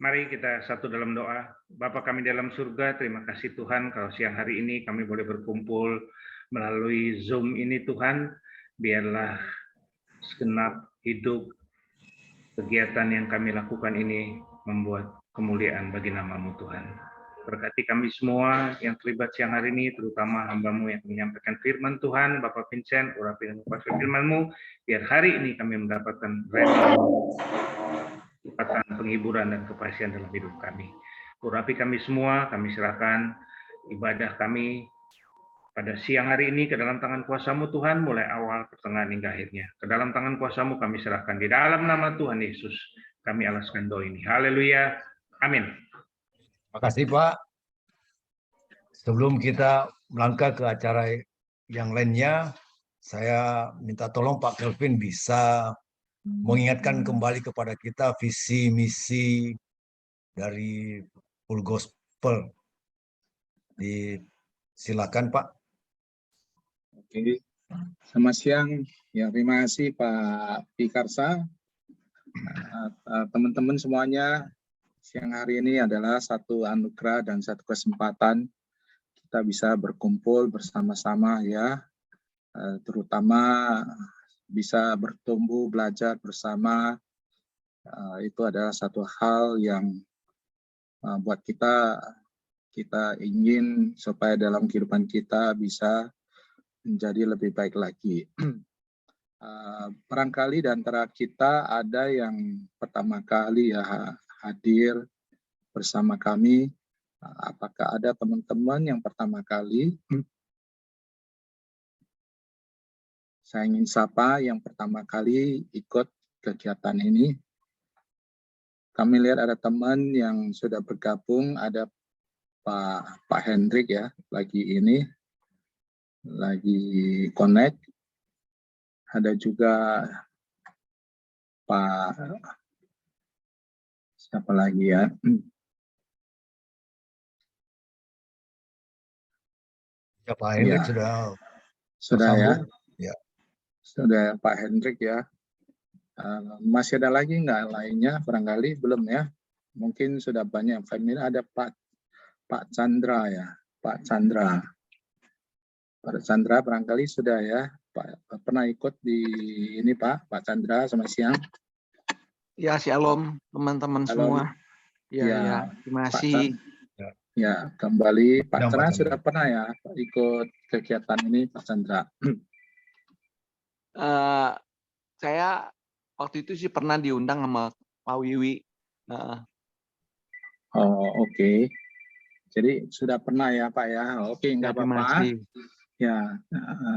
Mari kita satu dalam doa. Bapa kami dalam surga, terima kasih Tuhan kalau siang hari ini kami boleh berkumpul melalui Zoom ini Tuhan. Biarlah segenap hidup kegiatan yang kami lakukan ini membuat kemuliaan bagi nama-Mu Tuhan. Berkati kami semua yang terlibat siang hari ini, terutama hamba-Mu yang menyampaikan firman Tuhan, Bapak Vincent, urapi dan kuasa firman-Mu, biar hari ini kami mendapatkan kekuatan, penghiburan, dan kepastian dalam hidup kami. Urapi kami semua, kami serahkan ibadah kami pada siang hari ini ke dalam tangan kuasa-Mu Tuhan, mulai awal, pertengahan, hingga akhirnya. Ke dalam tangan kuasa-Mu kami serahkan. Di dalam nama Tuhan Yesus, kami alaskan doa ini. Haleluya. Amin. Terima kasih Pak. Sebelum kita melangkah ke acara yang lainnya, saya minta tolong Pak Kelvin bisa mengingatkan kembali kepada kita visi misi dari Full Gospel. Silakan Pak. Oke, selamat siang. Ya, terima kasih Pak Pikarsa. Teman-teman semuanya, siang hari ini adalah satu anugerah dan satu kesempatan kita bisa berkumpul bersama-sama ya, terutama bisa bertumbuh belajar bersama. Itu adalah satu hal yang buat kita ingin supaya dalam kehidupan kita bisa menjadi lebih baik lagi. Barangkali di antara kita ada yang pertama kali ya hadir bersama kami. Apakah ada teman-teman yang pertama kali? Saya ingin sapa yang pertama kali ikut kegiatan ini. Kami lihat ada teman yang sudah bergabung, ada Pak Hendrik ya, lagi connect. Ada juga Pak, siapa lagi ya? Ya Pak Hendrik ya, sudah ya. Ya. Sudah Pak Hendrik ya. Masih ada lagi nggak lainnya? Barangkali belum ya. Mungkin sudah banyak familiar. Ada Pak Chandra ya. Pak Chandra barangkali sudah ya. Pak pernah ikut di ini Pak Chandra sama siang. Ya, shalom teman-teman semua. Ya, terima kasih. Ya, kembali Pak Chandra sudah pernah ya ikut kegiatan ini Pak Chandra. Saya waktu itu sih pernah diundang sama Pak Wiwi. Oke. Jadi sudah pernah ya Pak ya. Oke, nggak apa-apa. Ya,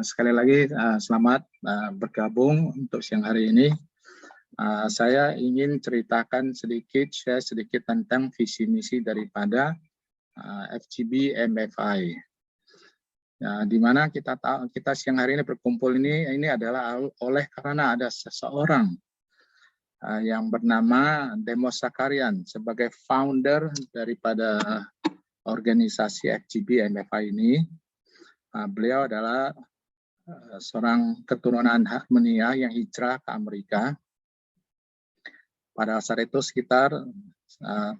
sekali lagi selamat bergabung untuk siang hari ini. Saya ingin ceritakan share sedikit tentang visi misi daripada FGB MFI. Nah, di mana kita siang hari ini berkumpul ini adalah karena ada seseorang yang bernama Demos Sakarian sebagai founder daripada organisasi FGB MFI ini. Beliau adalah seorang keturunan Armenia yang hijrah ke Amerika. Pada saat itu sekitar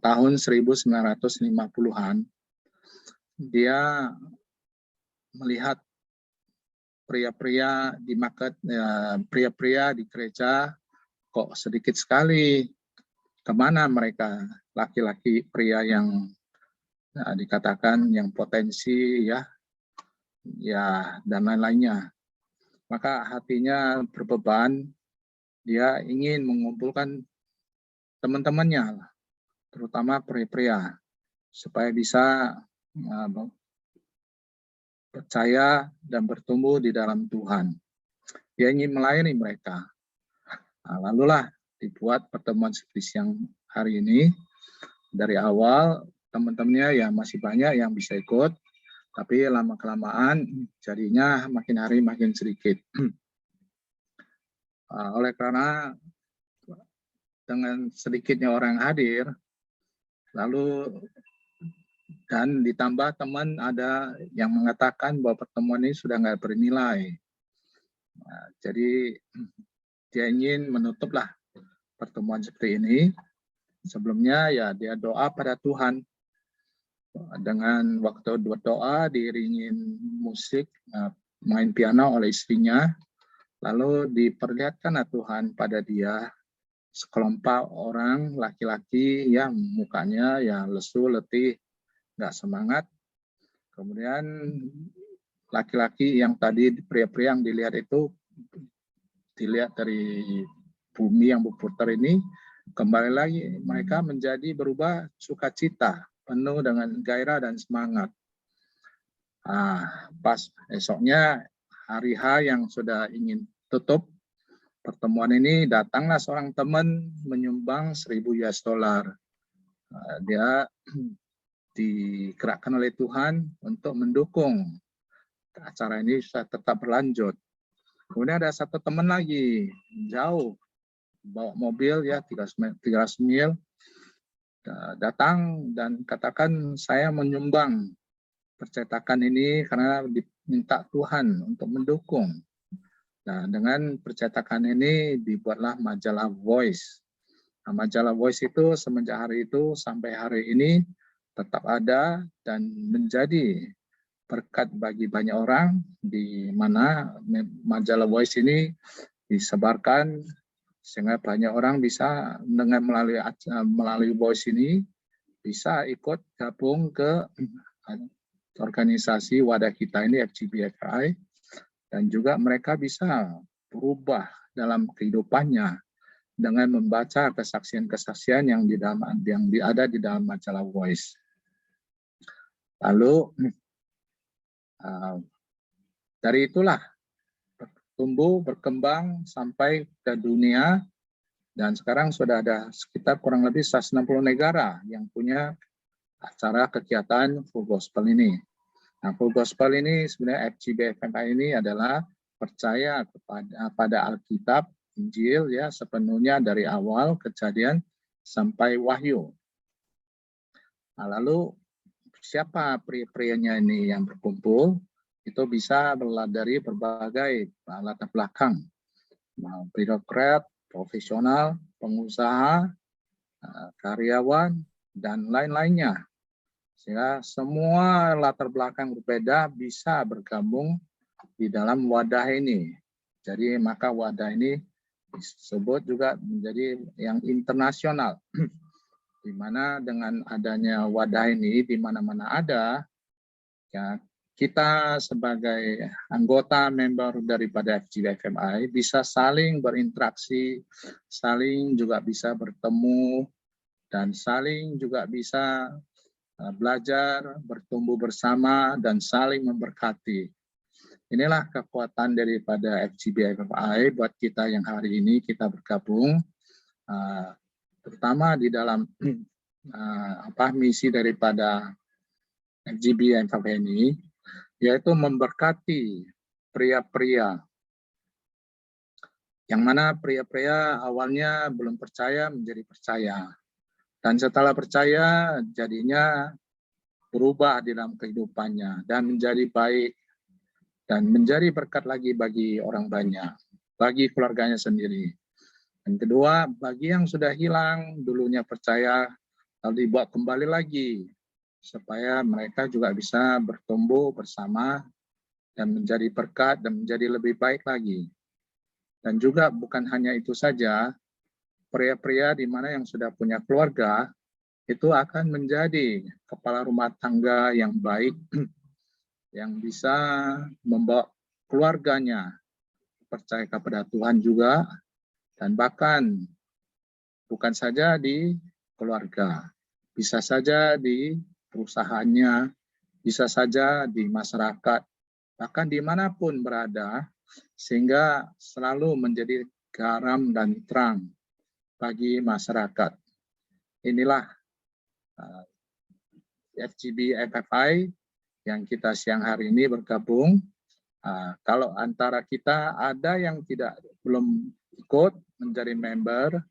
tahun 1950-an, dia melihat pria-pria di gereja kok sedikit sekali, kemana mereka laki-laki pria yang dikatakan yang potensi ya dan lain-lainnya. Maka hatinya berbeban, dia ingin mengumpulkan teman-temannya, terutama pria-pria, supaya bisa percaya dan bertumbuh di dalam Tuhan. Dia ingin melayani mereka. Lalulah dibuat pertemuan seperti siang hari ini. Dari awal teman-temannya ya masih banyak yang bisa ikut, tapi lama-kelamaan jadinya makin hari makin sedikit. Oleh karena dengan sedikitnya orang hadir, lalu dan ditambah teman ada yang mengatakan bahwa pertemuan ini sudah nggak bernilai. Jadi dia ingin menutuplah pertemuan seperti ini. sebelumnya ya dia doa pada Tuhan. Dengan waktu doa diiringin musik, main piano oleh istrinya, lalu diperlihatkan Tuhan pada dia sekelompok orang laki-laki yang mukanya ya lesu, letih, nggak semangat. Kemudian laki-laki yang tadi, pria-pria yang dilihat itu, dilihat dari bumi yang berputar ini, kembali lagi mereka menjadi berubah sukacita, penuh dengan gairah dan semangat. Pas esoknya hari H yang sudah ingin tutup pertemuan ini, datanglah seorang teman menyumbang $1.000. Dia digerakkan oleh Tuhan untuk mendukung acara ini bisa tetap berlanjut. Kemudian ada satu teman lagi jauh bawa mobil ya 300 mil datang dan katakan saya menyumbang percetakan ini karena diminta Tuhan untuk mendukung. Nah, dengan percetakan ini dibuatlah majalah Voice. Nah, majalah Voice itu semenjak hari itu sampai hari ini tetap ada dan menjadi berkat bagi banyak orang, di mana majalah Voice ini disebarkan sehingga banyak orang bisa dengan melalui Voice ini bisa ikut gabung ke organisasi wadah kita ini FGBFI, dan juga mereka bisa berubah dalam kehidupannya dengan membaca kesaksian-kesaksian yang ada di dalam majalah Voice. Lalu dari itulah tumbuh berkembang sampai ke dunia, dan sekarang sudah ada sekitar kurang lebih 160 negara yang punya acara kegiatan Full Gospel ini. Nah, Full Gospel ini sebenarnya FGBFI ini adalah percaya pada Alkitab, Injil ya sepenuhnya dari awal Kejadian sampai Wahyu. Nah, lalu siapa pria-prianya ini yang berkumpul? Itu bisa dari berbagai latar belakang, birokrat, profesional, pengusaha, karyawan, dan lain-lainnya. Sehingga semua latar belakang berbeda bisa bergabung di dalam wadah ini. Jadi maka wadah ini disebut juga menjadi yang internasional. Di mana dengan adanya wadah ini di mana-mana ada, ya kita sebagai anggota member daripada FGBFI bisa saling berinteraksi, saling juga bisa bertemu, dan saling juga bisa belajar, bertumbuh bersama, dan saling memberkati. Inilah kekuatan daripada FGBFI buat kita yang hari ini kita bergabung, terutama di dalam misi daripada FGBFI ini, yaitu memberkati pria-pria. Yang mana pria-pria awalnya belum percaya menjadi percaya. Dan setelah percaya, jadinya berubah di dalam kehidupannya dan menjadi baik dan menjadi berkat lagi bagi orang banyak, bagi keluarganya sendiri. Dan kedua, bagi yang sudah hilang, dulunya percaya, lalu dibuat kembali lagi, supaya mereka juga bisa bertumbuh bersama dan menjadi berkat dan menjadi lebih baik lagi. Dan juga bukan hanya itu saja, pria-pria di mana yang sudah punya keluarga itu akan menjadi kepala rumah tangga yang baik, yang bisa membawa keluarganya percaya kepada Tuhan juga, dan bahkan bukan saja di keluarga, bisa saja di perusahaannya, bisa saja di masyarakat, bahkan dimanapun berada, sehingga selalu menjadi garam dan terang bagi masyarakat. Inilah FGBFI yang kita siang hari ini bergabung. Kalau antara kita ada yang belum ikut menjadi member,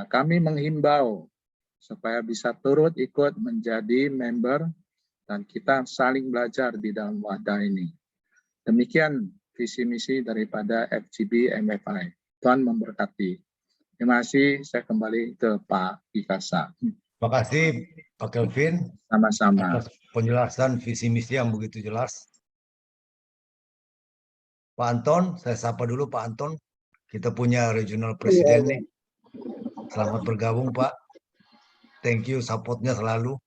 kami menghimbau supaya bisa turut ikut menjadi member dan kita saling belajar di dalam wadah ini. Demikian visi misi daripada FGBFI. Tuhan memberkati. Terima kasih. Saya kembali ke Pak Pikasa. Terima kasih Pak Kelvin Sama-sama. atas penjelasan visi misi yang begitu jelas. Pak Anton, saya sapa dulu Pak Anton. Kita punya regional presiden nih. Selamat bergabung Pak. Thank you supportnya selalu.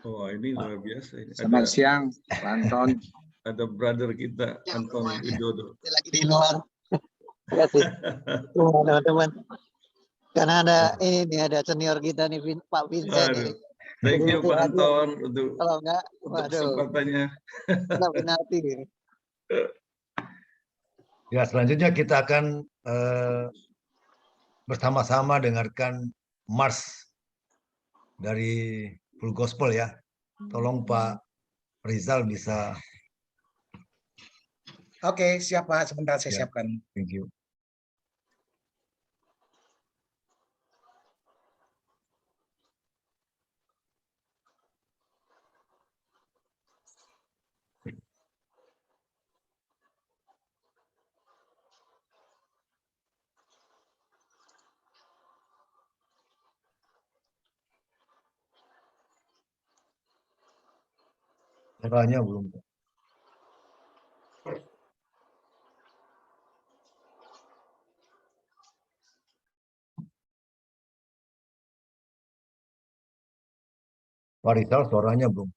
Oh, ini luar biasa. Ini Selamat siang, Pak Anton. ada brother kita, Anton Widodo. Lagi di luar. Ya sih, teman-teman. Karena ada senior kita nih, Pak Vincent ini. Thank you Pak Anton untuk Kalau enggak, waduh, kesempatannya. kita penalti ini. Ya, selanjutnya kita akan bersama-sama dengarkan Mars dari Full Gospel ya. Tolong Pak Rizal bisa. Oke, siap Pak. Sebentar saya Ya. siapkan. Thank you. Suaranya belum. Pak Rizal suaranya belum.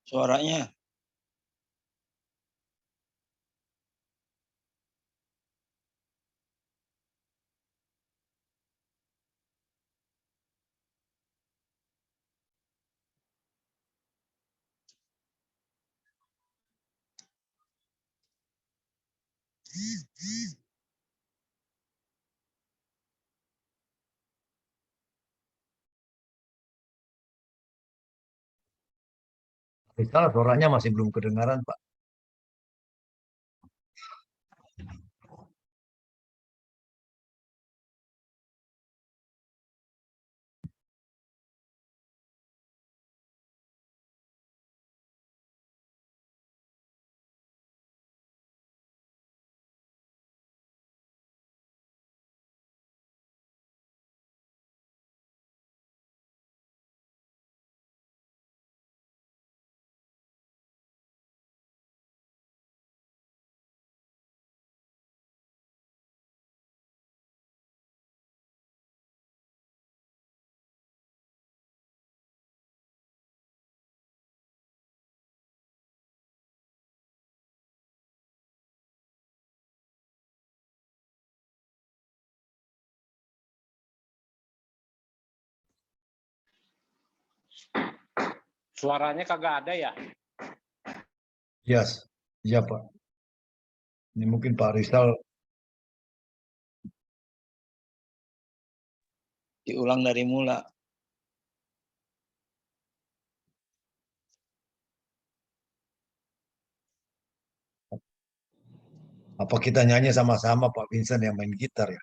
Suaranya. Rizal suaranya masih belum kedengaran Pak. Suaranya kagak ada ya? Yes. Iya Pak. Ini mungkin Pak Rizal. Diulang dari mula. Apa kita nyanyi sama-sama Pak Vincent yang main gitar ya?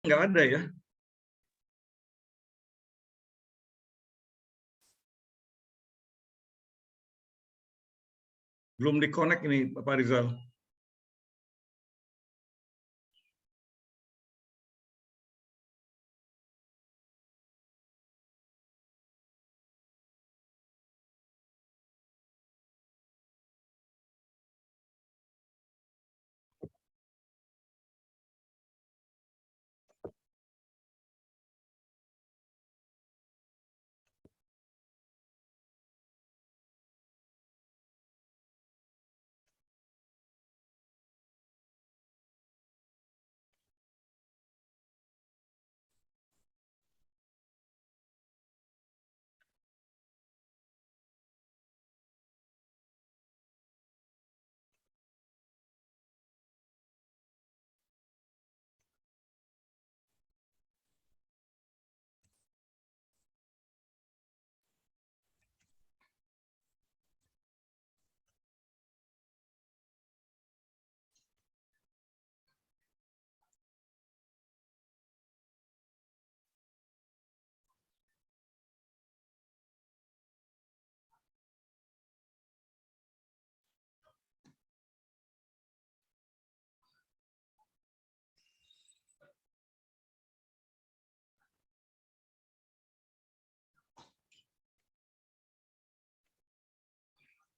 Nggak ada ya. Belum di-connect ini Pak Rizal.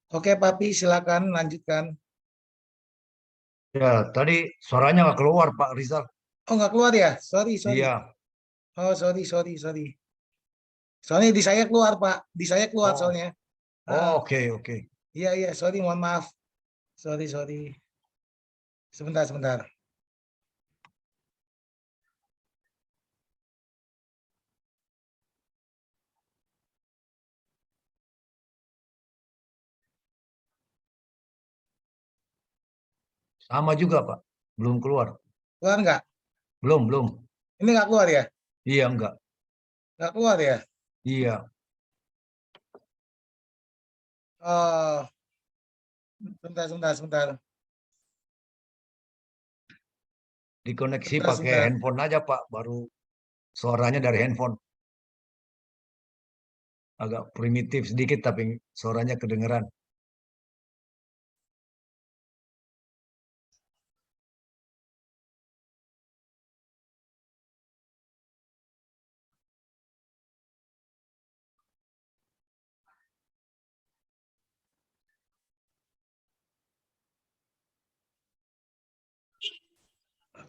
Oke, Papi, silakan lanjutkan. Ya, tadi suaranya nggak keluar, Pak Rizal. Oh, nggak keluar ya? Sorry. Iya. Oh, sorry. Soalnya di saya keluar, Pak. Di saya keluar Oh, soalnya. oke. Iya, sorry, mohon maaf. Sorry. Sebentar. Sama juga, Pak. Belum keluar. Keluar nggak? Belum. Ini nggak keluar ya? Iya, enggak. Nggak keluar ya? Iya. Oh, sebentar. Dikoneksi pakai handphone aja, Pak. Baru suaranya dari handphone. Agak primitif sedikit, tapi suaranya kedengeran.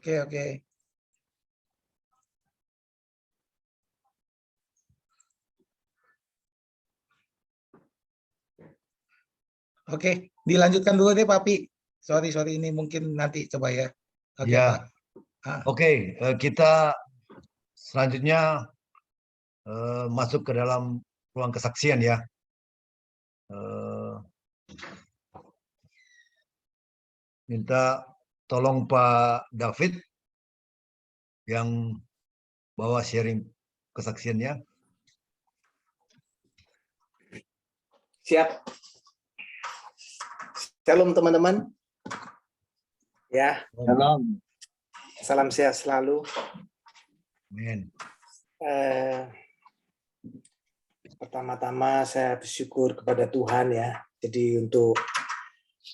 Oke. Oke, dilanjutkan dulu deh, Papi. Sorry, ini mungkin nanti coba ya. Oke, Ya. Pak. Oke, kita selanjutnya masuk ke dalam ruang kesaksian ya. Minta tolong Pak David yang bawa sharing kesaksiannya. Siap. Shalom teman-teman. Ya. Shalom. Salam sehat selalu. Amin. Pertama-tama saya bersyukur kepada Tuhan ya. Jadi untuk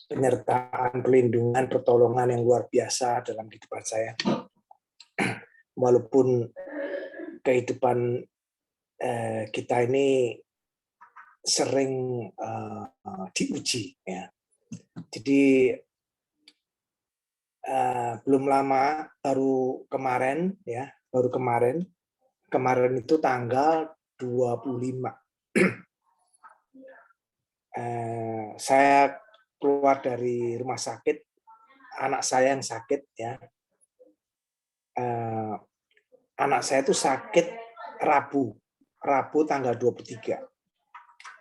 penyertaan, perlindungan, pertolongan yang luar biasa dalam kehidupan saya. Walaupun kehidupan kita ini sering diuji ya. Jadi belum lama, baru kemarin itu tanggal 25. Saya keluar dari rumah sakit, anak saya yang sakit ya. Anak saya itu sakit Rabu tanggal 23.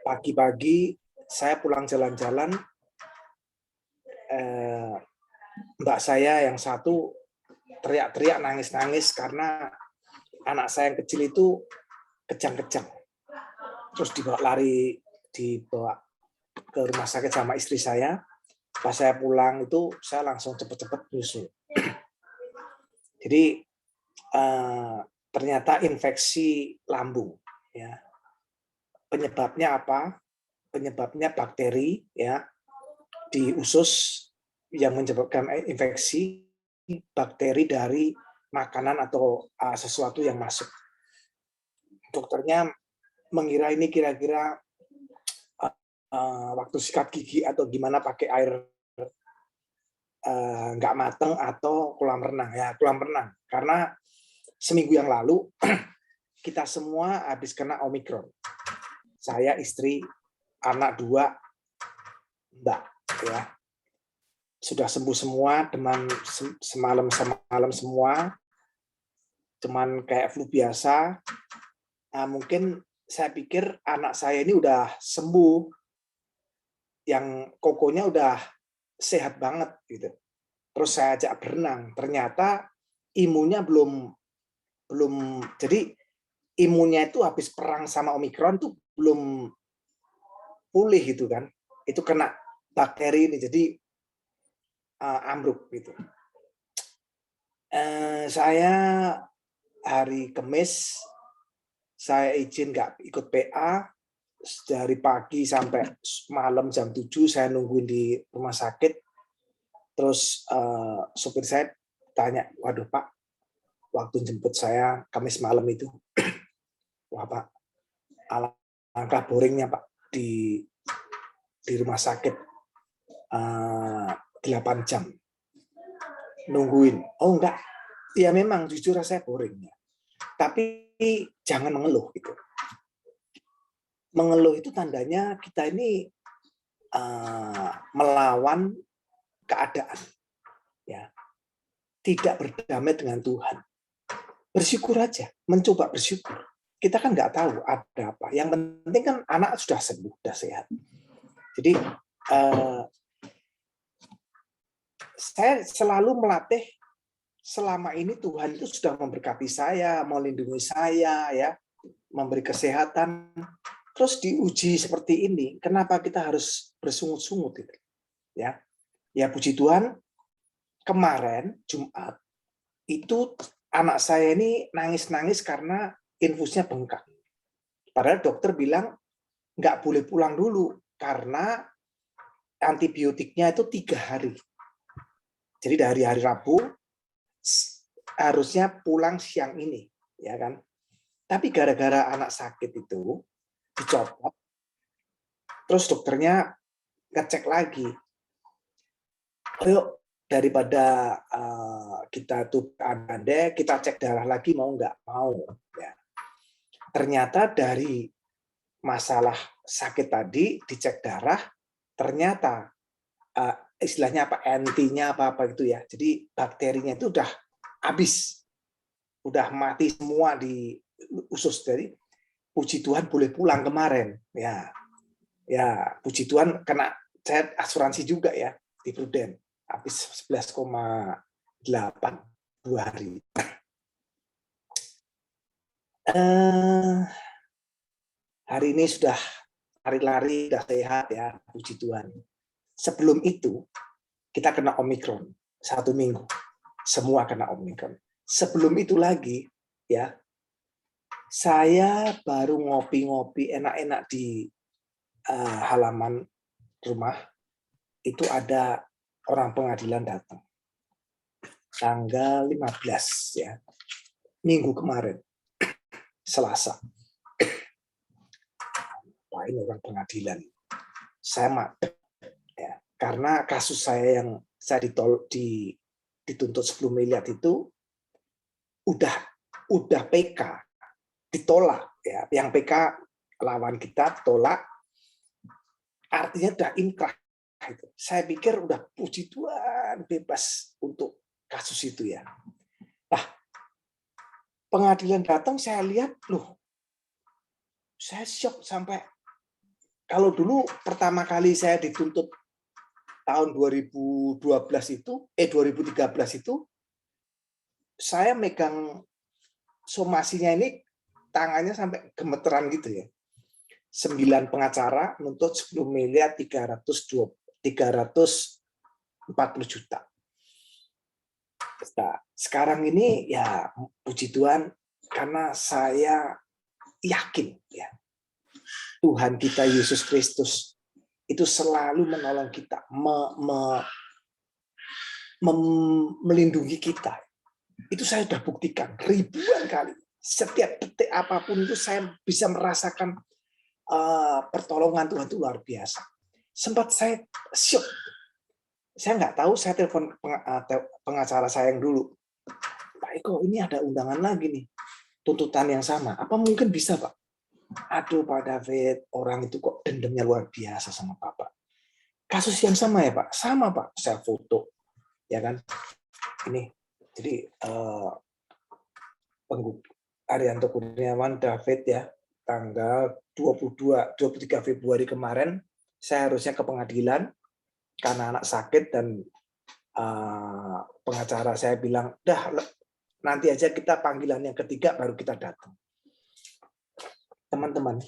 Pagi-pagi saya pulang jalan-jalan, mbak saya yang satu teriak-teriak, nangis-nangis karena anak saya yang kecil itu kejang-kejang. Terus dibawa ke rumah sakit sama istri saya. Pas saya pulang itu saya langsung cepet-cepet nyusul. Jadi ternyata infeksi lambung ya. Penyebabnya apa? Penyebabnya bakteri ya di usus yang menyebabkan infeksi, bakteri dari makanan atau sesuatu yang masuk. Dokternya mengira ini kira-kira waktu sikat gigi atau gimana, pakai air nggak mateng atau kolam renang ya, kolam renang. Karena seminggu yang lalu kita semua habis kena Omikron. Saya, istri, anak 2, mbak ya. Sudah sembuh semua, demam semalam semua. Cuman kayak flu biasa. Nah, mungkin saya pikir anak saya ini udah sembuh. Yang kokonya udah sehat banget gitu. Terus saya ajak berenang, ternyata imunnya belum jadi imunnya itu habis perang sama Omikron tuh belum pulih gitu kan. Itu kena bakteri ini, jadi ambruk gitu. Saya hari Kamis saya izin nggak ikut PA, dari pagi sampai malam jam 7 saya nungguin di rumah sakit. Terus supir saya tanya, waduh Pak, waktu jemput saya Kamis malam itu, wah Pak, alangkah boringnya Pak di di rumah sakit 8 jam nungguin. Oh enggak, ya memang jujur saya boring ya. Tapi jangan mengeluh gitu. Mengeluh itu tandanya kita ini melawan keadaan, ya, tidak berdamai dengan Tuhan. Bersyukur aja, mencoba bersyukur. Kita kan nggak tahu ada apa. Yang penting kan anak sudah sembuh, sudah sehat. Jadi saya selalu melatih. Selama ini Tuhan itu sudah memberkati saya, melindungi saya, ya, memberi kesehatan. Terus diuji seperti ini, kenapa kita harus bersungut-sungut itu? Ya, ya puji Tuhan. Kemarin Jumat itu anak saya ini nangis-nangis karena infusnya bengkak. Padahal dokter bilang nggak boleh pulang dulu karena antibiotiknya itu 3 hari. Jadi dari hari Rabu harusnya pulang siang ini, ya kan? Tapi gara-gara anak sakit itu dicopot, terus dokternya ngecek lagi. Ayo daripada kita tuh ada, kita cek darah lagi mau nggak? Mau. Ya. Ternyata dari masalah sakit tadi dicek darah, ternyata istilahnya apa, antinya apa gitu ya. Jadi bakterinya itu udah habis, udah mati semua di usus. Jadi puji Tuhan boleh pulang kemarin, ya, ya puji Tuhan kena saya asuransi juga ya di Prudent, habis 11,8 2 hari. Hari ini sudah lari-lari, sudah sehat ya, puji Tuhan. Sebelum itu kita kena Omikron 1 minggu, semua kena Omikron. Sebelum itu lagi ya, saya baru ngopi-ngopi enak-enak di halaman rumah, itu ada orang pengadilan datang. Tanggal 15 ya, minggu kemarin, Selasa. Wah, ini orang pengadilan. Saya madep ya, karena kasus saya yang saya dituntut 10 miliar itu udah PK ditolak ya, yang PK lawan kita tolak, artinya udah inkrah itu. Saya pikir udah puji Tuhan bebas untuk kasus itu ya. Nah, pengadilan datang saya lihat, loh, saya shock sampai, kalau dulu pertama kali saya dituntut tahun 2012 itu, 2013 itu, saya megang somasinya ini tangannya sampai gemeteran gitu ya. 9 pengacara nuntut 10 miliar 340 juta. Nah, sekarang ini ya puji Tuhan karena saya yakin ya Tuhan kita Yesus Kristus itu selalu menolong kita, melindungi kita. Itu saya sudah buktikan ribuan kali. Setiap detik apapun itu saya bisa merasakan pertolongan Tuhan itu luar biasa. Sempat saya shock. Saya nggak tahu, saya telepon pengacara saya yang dulu. Pak Eko, ini ada undangan lagi nih. Tuntutan yang sama. Apa mungkin bisa, Pak? Aduh, Pak David, orang itu kok dendamnya luar biasa sama Bapak. Kasus yang sama ya, Pak? Sama, Pak. Saya foto. Ya kan? Ini. Jadi, Arianto Kurniawan David ya, tanggal 23 Februari kemarin, saya harusnya ke pengadilan karena anak sakit dan pengacara saya bilang, dah nanti aja kita panggilan yang ketiga baru kita datang. Teman-teman,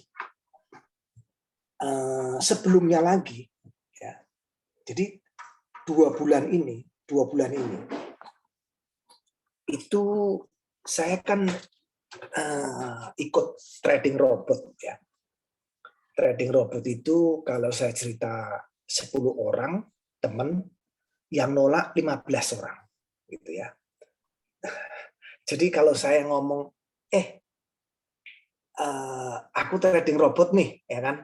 sebelumnya lagi, ya, jadi 2 bulan ini itu saya kan ikut trading robot ya. Trading robot itu kalau saya cerita 10 orang teman yang nolak 15 orang gitu ya. Jadi kalau saya ngomong aku trading robot nih ya kan,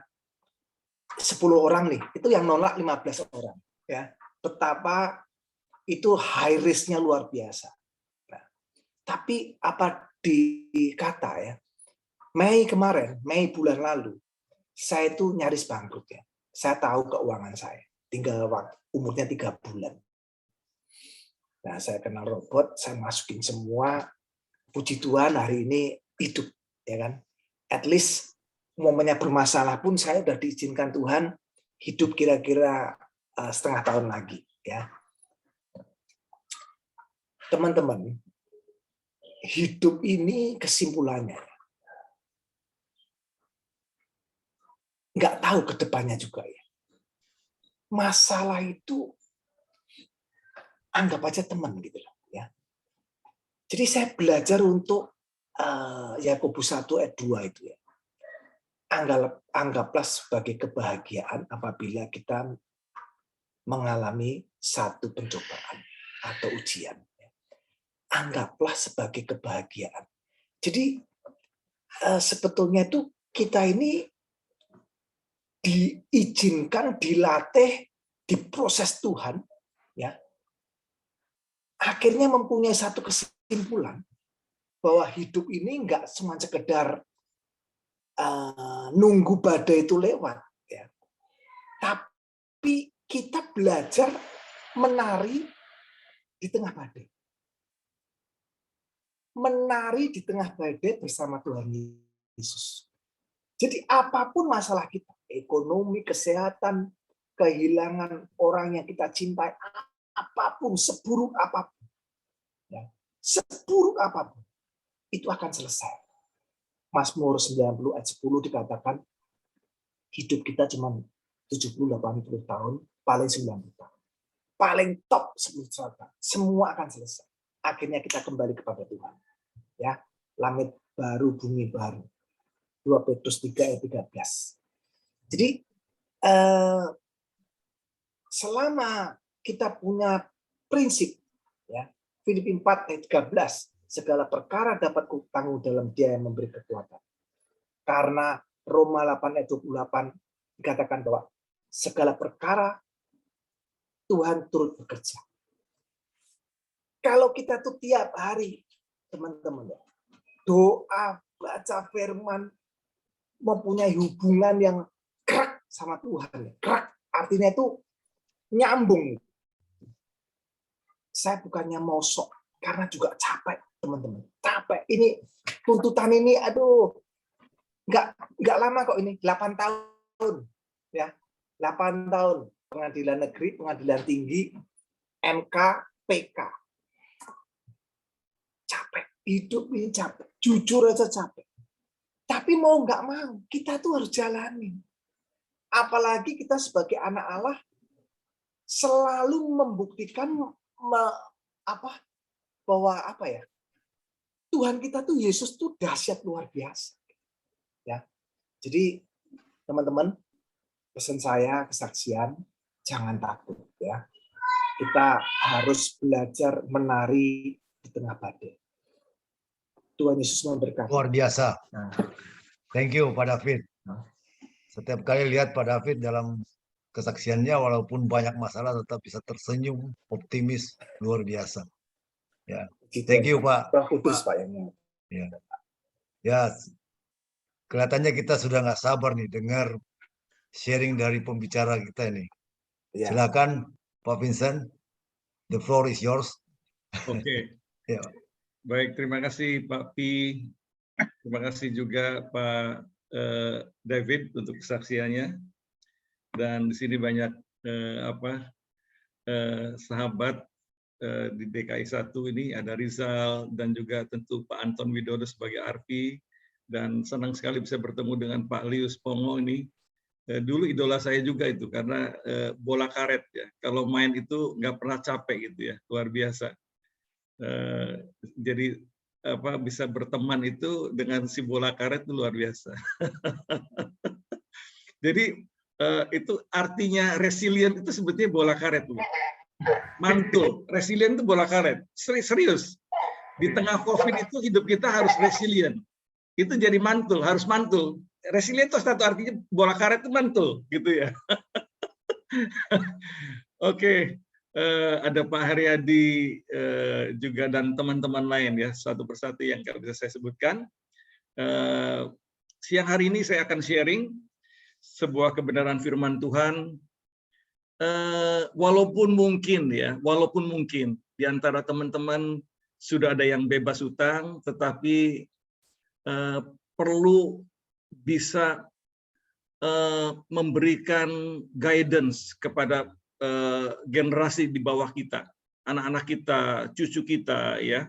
10 orang nih, itu yang nolak 15 orang. Ya, betapa itu high risk-nya luar biasa. Nah, tapi apa dikata ya, Mei kemarin, Mei bulan lalu, saya itu nyaris bangkrut ya. Saya tahu keuangan saya, tinggal umurnya 3 bulan. Nah, saya kenal robot, saya masukin semua. Puji Tuhan hari ini hidup, ya kan? At least momennya bermasalah pun saya udah diizinkan Tuhan hidup kira-kira setengah tahun lagi, ya. Teman-teman, hidup ini kesimpulannya nggak tahu ke depannya juga ya. Masalah itu anggap aja teman gitu loh ya. Jadi saya belajar untuk Yakobus 1 ayat 2 itu ya. Anggaplah sebagai kebahagiaan apabila kita mengalami satu pencobaan atau ujian. Anggaplah sebagai kebahagiaan. Jadi sebetulnya itu kita ini diizinkan, dilatih, diproses Tuhan, ya. Akhirnya mempunyai satu kesimpulan bahwa hidup ini enggak cuma sekedar nunggu badai itu lewat, ya. Tapi kita belajar menari di tengah badai. Menari di tengah badai bersama Tuhan Yesus. Jadi apapun masalah kita, ekonomi, kesehatan, kehilangan orang yang kita cintai, apapun, seburuk apapun, ya, seburuk apapun, itu akan selesai. Mazmur 90 ayat 10 dikatakan, hidup kita cuma 70-80 tahun, paling 90 tahun. Paling top 10 tahun. Semua akan selesai. Akhirnya kita kembali kepada Tuhan. Ya, langit baru, bumi baru. 2 Petrus 3 ayat 13. Jadi selama kita punya prinsip, ya, Filipi 4 ayat 13, segala perkara dapat kutanggung dalam Dia yang memberi kekuatan. Karena Roma 8 ayat 28 dikatakan bahwa segala perkara Tuhan turut bekerja. Kalau kita tuh tiap hari, teman-teman, doa, baca firman, mempunyai hubungan yang kerak sama Tuhan. Kerak artinya itu nyambung. Saya bukannya mau sok, karena juga capek, teman-teman. Capek. Ini tuntutan ini, aduh, nggak lama kok ini. 8 tahun, ya, 8 tahun. Pengadilan negeri, pengadilan tinggi, MK, PK. Capek. Hidup ini capek. Jujur aja capek. Tapi mau nggak mau, kita tuh harus jalani. Apalagi kita sebagai anak Allah selalu membuktikan bahwa Tuhan kita tuh Yesus tuh dahsyat luar biasa. Ya, jadi teman-teman, pesan saya kesaksian, jangan takut ya. Kita harus belajar menari di tengah badai. Tuhan Yesus memberkati. Luar biasa. Thank you Pak David. Setiap kali lihat Pak David dalam kesaksiannya, walaupun banyak masalah tetap bisa tersenyum, optimis, luar biasa. Ya, thank you Pak. Kudus Pak yang. Ya. Ya, kelihatannya kita sudah nggak sabar nih dengar sharing dari pembicara kita ini. Ya. Silakan Pak Vincent, the floor is yours. Oke. Ya. Baik, terima kasih Pak Pi. Terima kasih juga Pak David untuk kesaksiannya. Dan di sini banyak sahabat di DKI 1 ini, ada Rizal dan juga tentu Pak Anton Widodo sebagai Arpi. Dan senang sekali bisa bertemu dengan Pak Lius Pongo ini. Dulu idola saya juga itu, karena bola karet ya. Kalau main itu nggak pernah capek gitu ya, luar biasa. Jadi bisa berteman itu dengan si bola karet itu luar biasa. Jadi itu artinya resilient itu sebetulnya bola karet. Mantul, resilient itu bola karet. Serius. Di tengah COVID itu hidup kita harus resilient. Itu jadi mantul, harus mantul. resilient itu satu artinya bola karet itu mantul gitu ya. Oke, ada Pak Haryadi juga dan teman-teman lain ya, satu persatu yang nggak bisa saya sebutkan. Siang hari ini saya akan sharing sebuah kebenaran firman Tuhan. Walaupun mungkin di antara teman-teman sudah ada yang bebas utang, tetapi perlu bisa memberikan guidance kepada generasi di bawah kita, anak-anak kita, cucu kita, ya.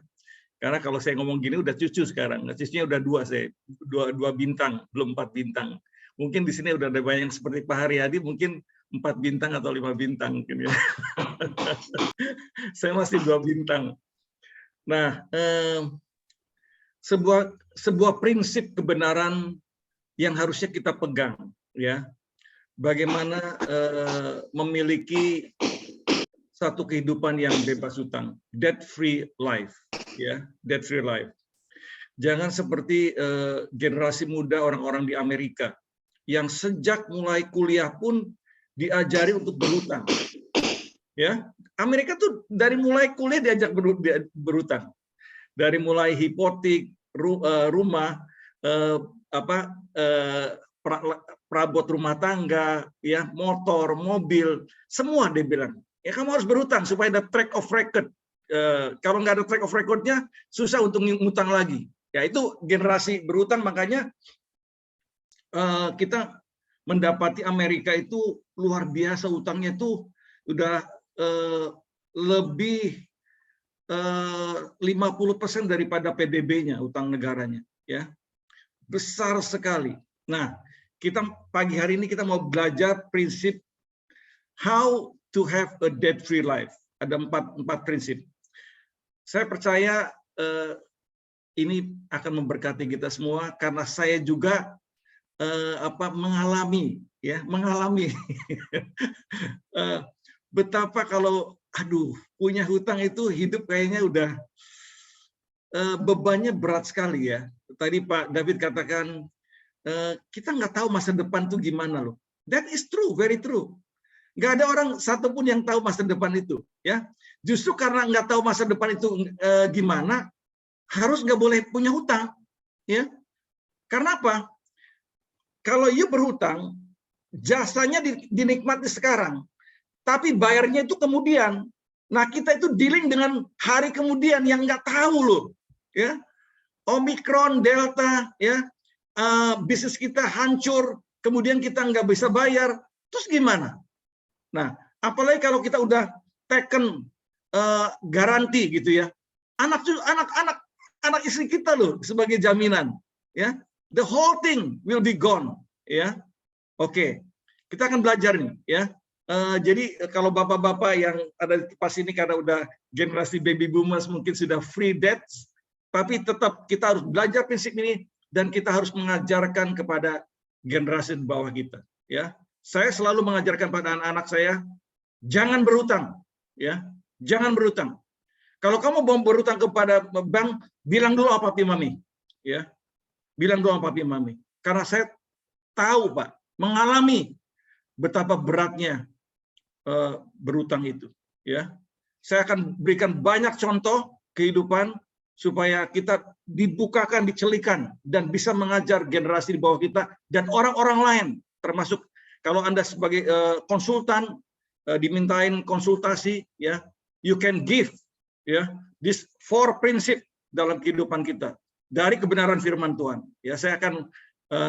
Karena kalau saya ngomong gini udah cucu sekarang, cucunya udah dua bintang, belum 4 bintang. Mungkin di sini udah ada banyak yang seperti Pak Haryadi, mungkin 4 bintang atau 5 bintang mungkin ya. Saya masih 2 bintang. Nah, sebuah prinsip kebenaran yang harusnya kita pegang, ya. Bagaimana memiliki satu kehidupan yang bebas hutang, debt free life, ya, debt free life. Jangan seperti generasi muda orang-orang di Amerika yang sejak mulai kuliah pun diajari untuk berhutang. Ya, Amerika tuh dari mulai kuliah diajak berhutang. Dari mulai hipotek, rumah, perabot rumah tangga, ya, motor, mobil, semua dia bilang. Ya, kamu harus berhutang supaya ada track of record. Kalau nggak ada track of recordnya, susah untuk ngutang lagi. Ya, itu generasi berhutang, makanya kita mendapati Amerika itu luar biasa utangnya itu udah lebih 50% daripada PDB-nya, utang negaranya, ya. Besar sekali. Nah, kita pagi hari ini kita mau belajar prinsip how to have a debt free life. Ada empat prinsip. Saya percaya ini akan memberkati kita semua karena saya juga mengalami betapa kalau punya hutang itu hidup kayaknya udah bebannya berat sekali ya. Tadi Pak David katakan kita nggak tahu masa depan tuh gimana loh. That is true, very true. Nggak ada orang satupun yang tahu masa depan itu, ya. Justru karena nggak tahu masa depan itu gimana, harus nggak boleh punya hutang, ya. Karena apa? Kalau you berhutang, jasanya dinikmati sekarang, tapi bayarnya itu kemudian. Nah, kita itu dealing dengan hari kemudian yang nggak tahu loh, ya. Omikron, Delta, ya. Bisnis kita hancur, kemudian kita nggak bisa bayar, terus gimana? Nah, apalagi kalau kita udah taken garansi gitu ya, anak istri kita loh sebagai jaminan, ya, the whole thing will be gone, ya. Oke, kita akan belajar nih, ya. Jadi kalau bapak-bapak yang ada di pas ini karena udah generasi baby boomers mungkin sudah free debts, tapi tetap kita harus belajar prinsip ini. Dan kita harus mengajarkan kepada generasi di bawah kita. Ya, saya selalu mengajarkan pada anak-anak saya, jangan berhutang, ya, jangan berhutang. Kalau kamu mau berhutang kepada bank, bilang dulu apa papi mami, ya, bilang dulu apa papi mami. Karena saya tahu Pak, mengalami betapa beratnya berhutang itu, ya. Saya akan berikan banyak contoh kehidupan supaya kita dibukakan, dicelikan, dan bisa mengajar generasi di bawah kita dan orang-orang lain, termasuk kalau Anda sebagai konsultan dimintain konsultasi, ya, you can give, ya, this 4 prinsip dalam kehidupan kita dari kebenaran firman Tuhan. Ya, saya akan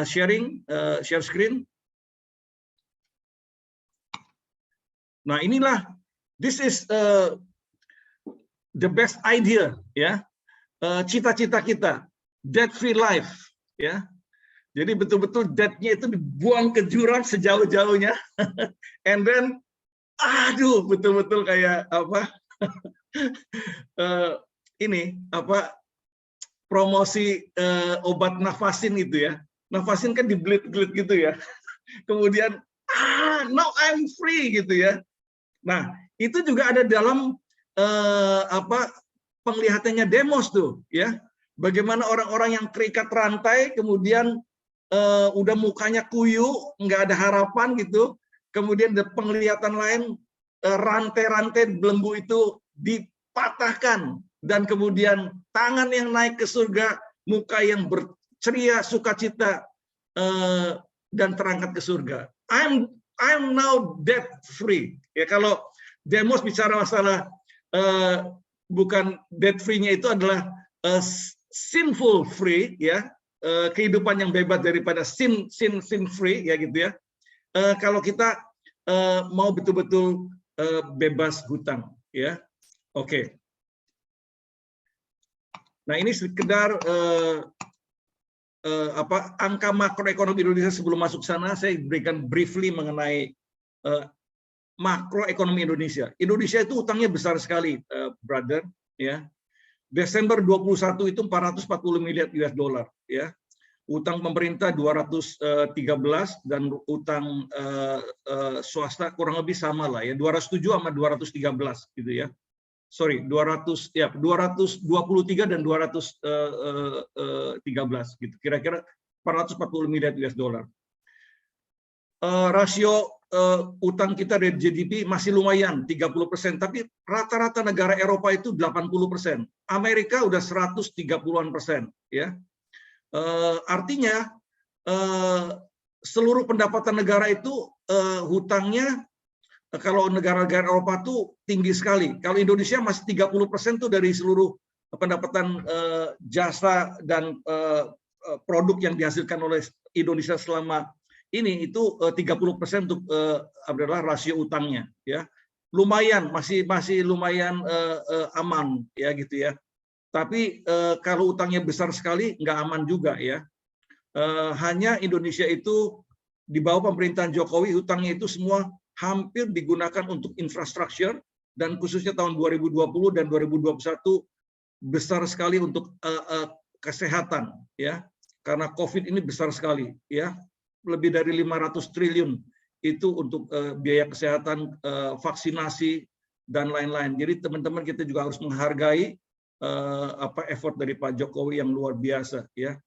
share screen. Nah, inilah, this is the best idea, ya. Cita-cita kita, debt free life, ya. Jadi betul-betul debt-nya itu dibuang ke jurang sejauh-jauhnya, and then, betul-betul kayak apa? Ini apa? Promosi obat nafasin itu ya. Nafasin kan dibelit-belit gitu ya. Kemudian, now I'm free gitu ya. Nah, itu juga ada dalam penglihatannya Demos tuh, ya. Bagaimana orang-orang yang terikat rantai kemudian udah mukanya kuyu, nggak ada harapan gitu. Kemudian penglihatan lain, rantai-rantai belenggu itu dipatahkan, dan kemudian tangan yang naik ke surga, muka yang berceria sukacita, dan terangkat ke surga. I'm now debt free. Ya, kalau Demos bicara masalah bukan debt free-nya itu adalah sinful free, ya, kehidupan yang bebas daripada sin free, ya gitu ya. Kalau kita mau betul-betul bebas hutang, ya. Oke. Nah, ini sekedar angka makroekonomi Indonesia. Sebelum masuk sana, saya berikan briefly mengenai makroekonomi Indonesia. Indonesia itu utangnya besar sekali, brother, ya. Desember 21 itu 440 miliar US dollar, ya. Utang pemerintah 213 dan utang swasta kurang lebih sama lah, ya, 207 sama 213 gitu ya. Sorry, 223 dan 213 gitu. Kira-kira 440 miliar US dollar. Rasio utang kita dari GDP masih lumayan 30%, tapi rata-rata negara Eropa itu 80%. Amerika udah 130-an%, ya. Artinya seluruh pendapatan negara itu hutangnya, kalau negara-negara Eropa tuh tinggi sekali. Kalau Indonesia masih 30% tuh dari seluruh pendapatan jasa dan produk yang dihasilkan oleh Indonesia selama ini, itu 30% untuk adalah rasio utangnya, ya. Lumayan, masih lumayan aman, ya gitu ya. Tapi kalau utangnya besar sekali nggak aman juga, ya. Hanya Indonesia itu di bawah pemerintahan Jokowi hutangnya itu semua hampir digunakan untuk infrastruktur, dan khususnya tahun 2020 dan 2021 besar sekali untuk kesehatan, ya. Karena COVID ini besar sekali, ya. Lebih dari 500 triliun itu untuk biaya kesehatan, vaksinasi dan lain-lain. Jadi teman-teman, kita juga harus menghargai effort dari Pak Jokowi yang luar biasa, ya.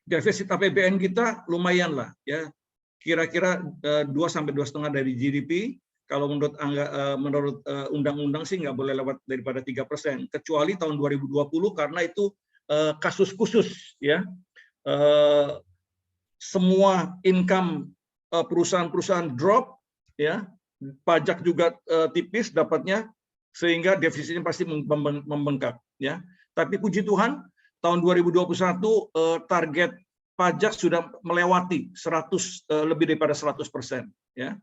Defisit APBN kita lumayan lah, ya. Kira-kira 2 sampai 2,5 dari GDP. Kalau menurut undang-undang sih nggak boleh lewat daripada 3%, kecuali tahun 2020 karena itu kasus khusus, ya. Semua income perusahaan-perusahaan drop, ya. Pajak juga tipis dapatnya, sehingga defisitnya pasti membengkak, ya. Tapi puji Tuhan, tahun 2021 target pajak sudah melewati lebih daripada 100%, ya.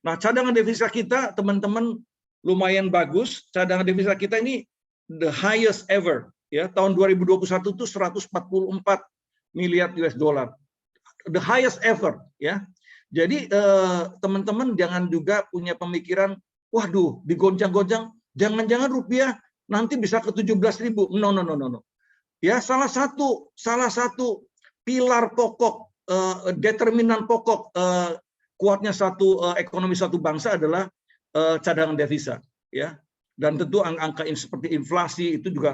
Nah, cadangan devisa kita, teman-teman, lumayan bagus. Cadangan devisa kita ini the highest ever, ya. Tahun 2021 itu 144 miliar US dollar. The highest ever, ya. Jadi teman-teman jangan juga punya pemikiran, waduh, digoncang-goncang, jangan-jangan rupiah nanti bisa ke 17.000. No. Ya, salah satu pilar pokok, determinan pokok kuatnya ekonomi satu bangsa adalah cadangan devisa, ya. Dan tentu angka seperti inflasi itu juga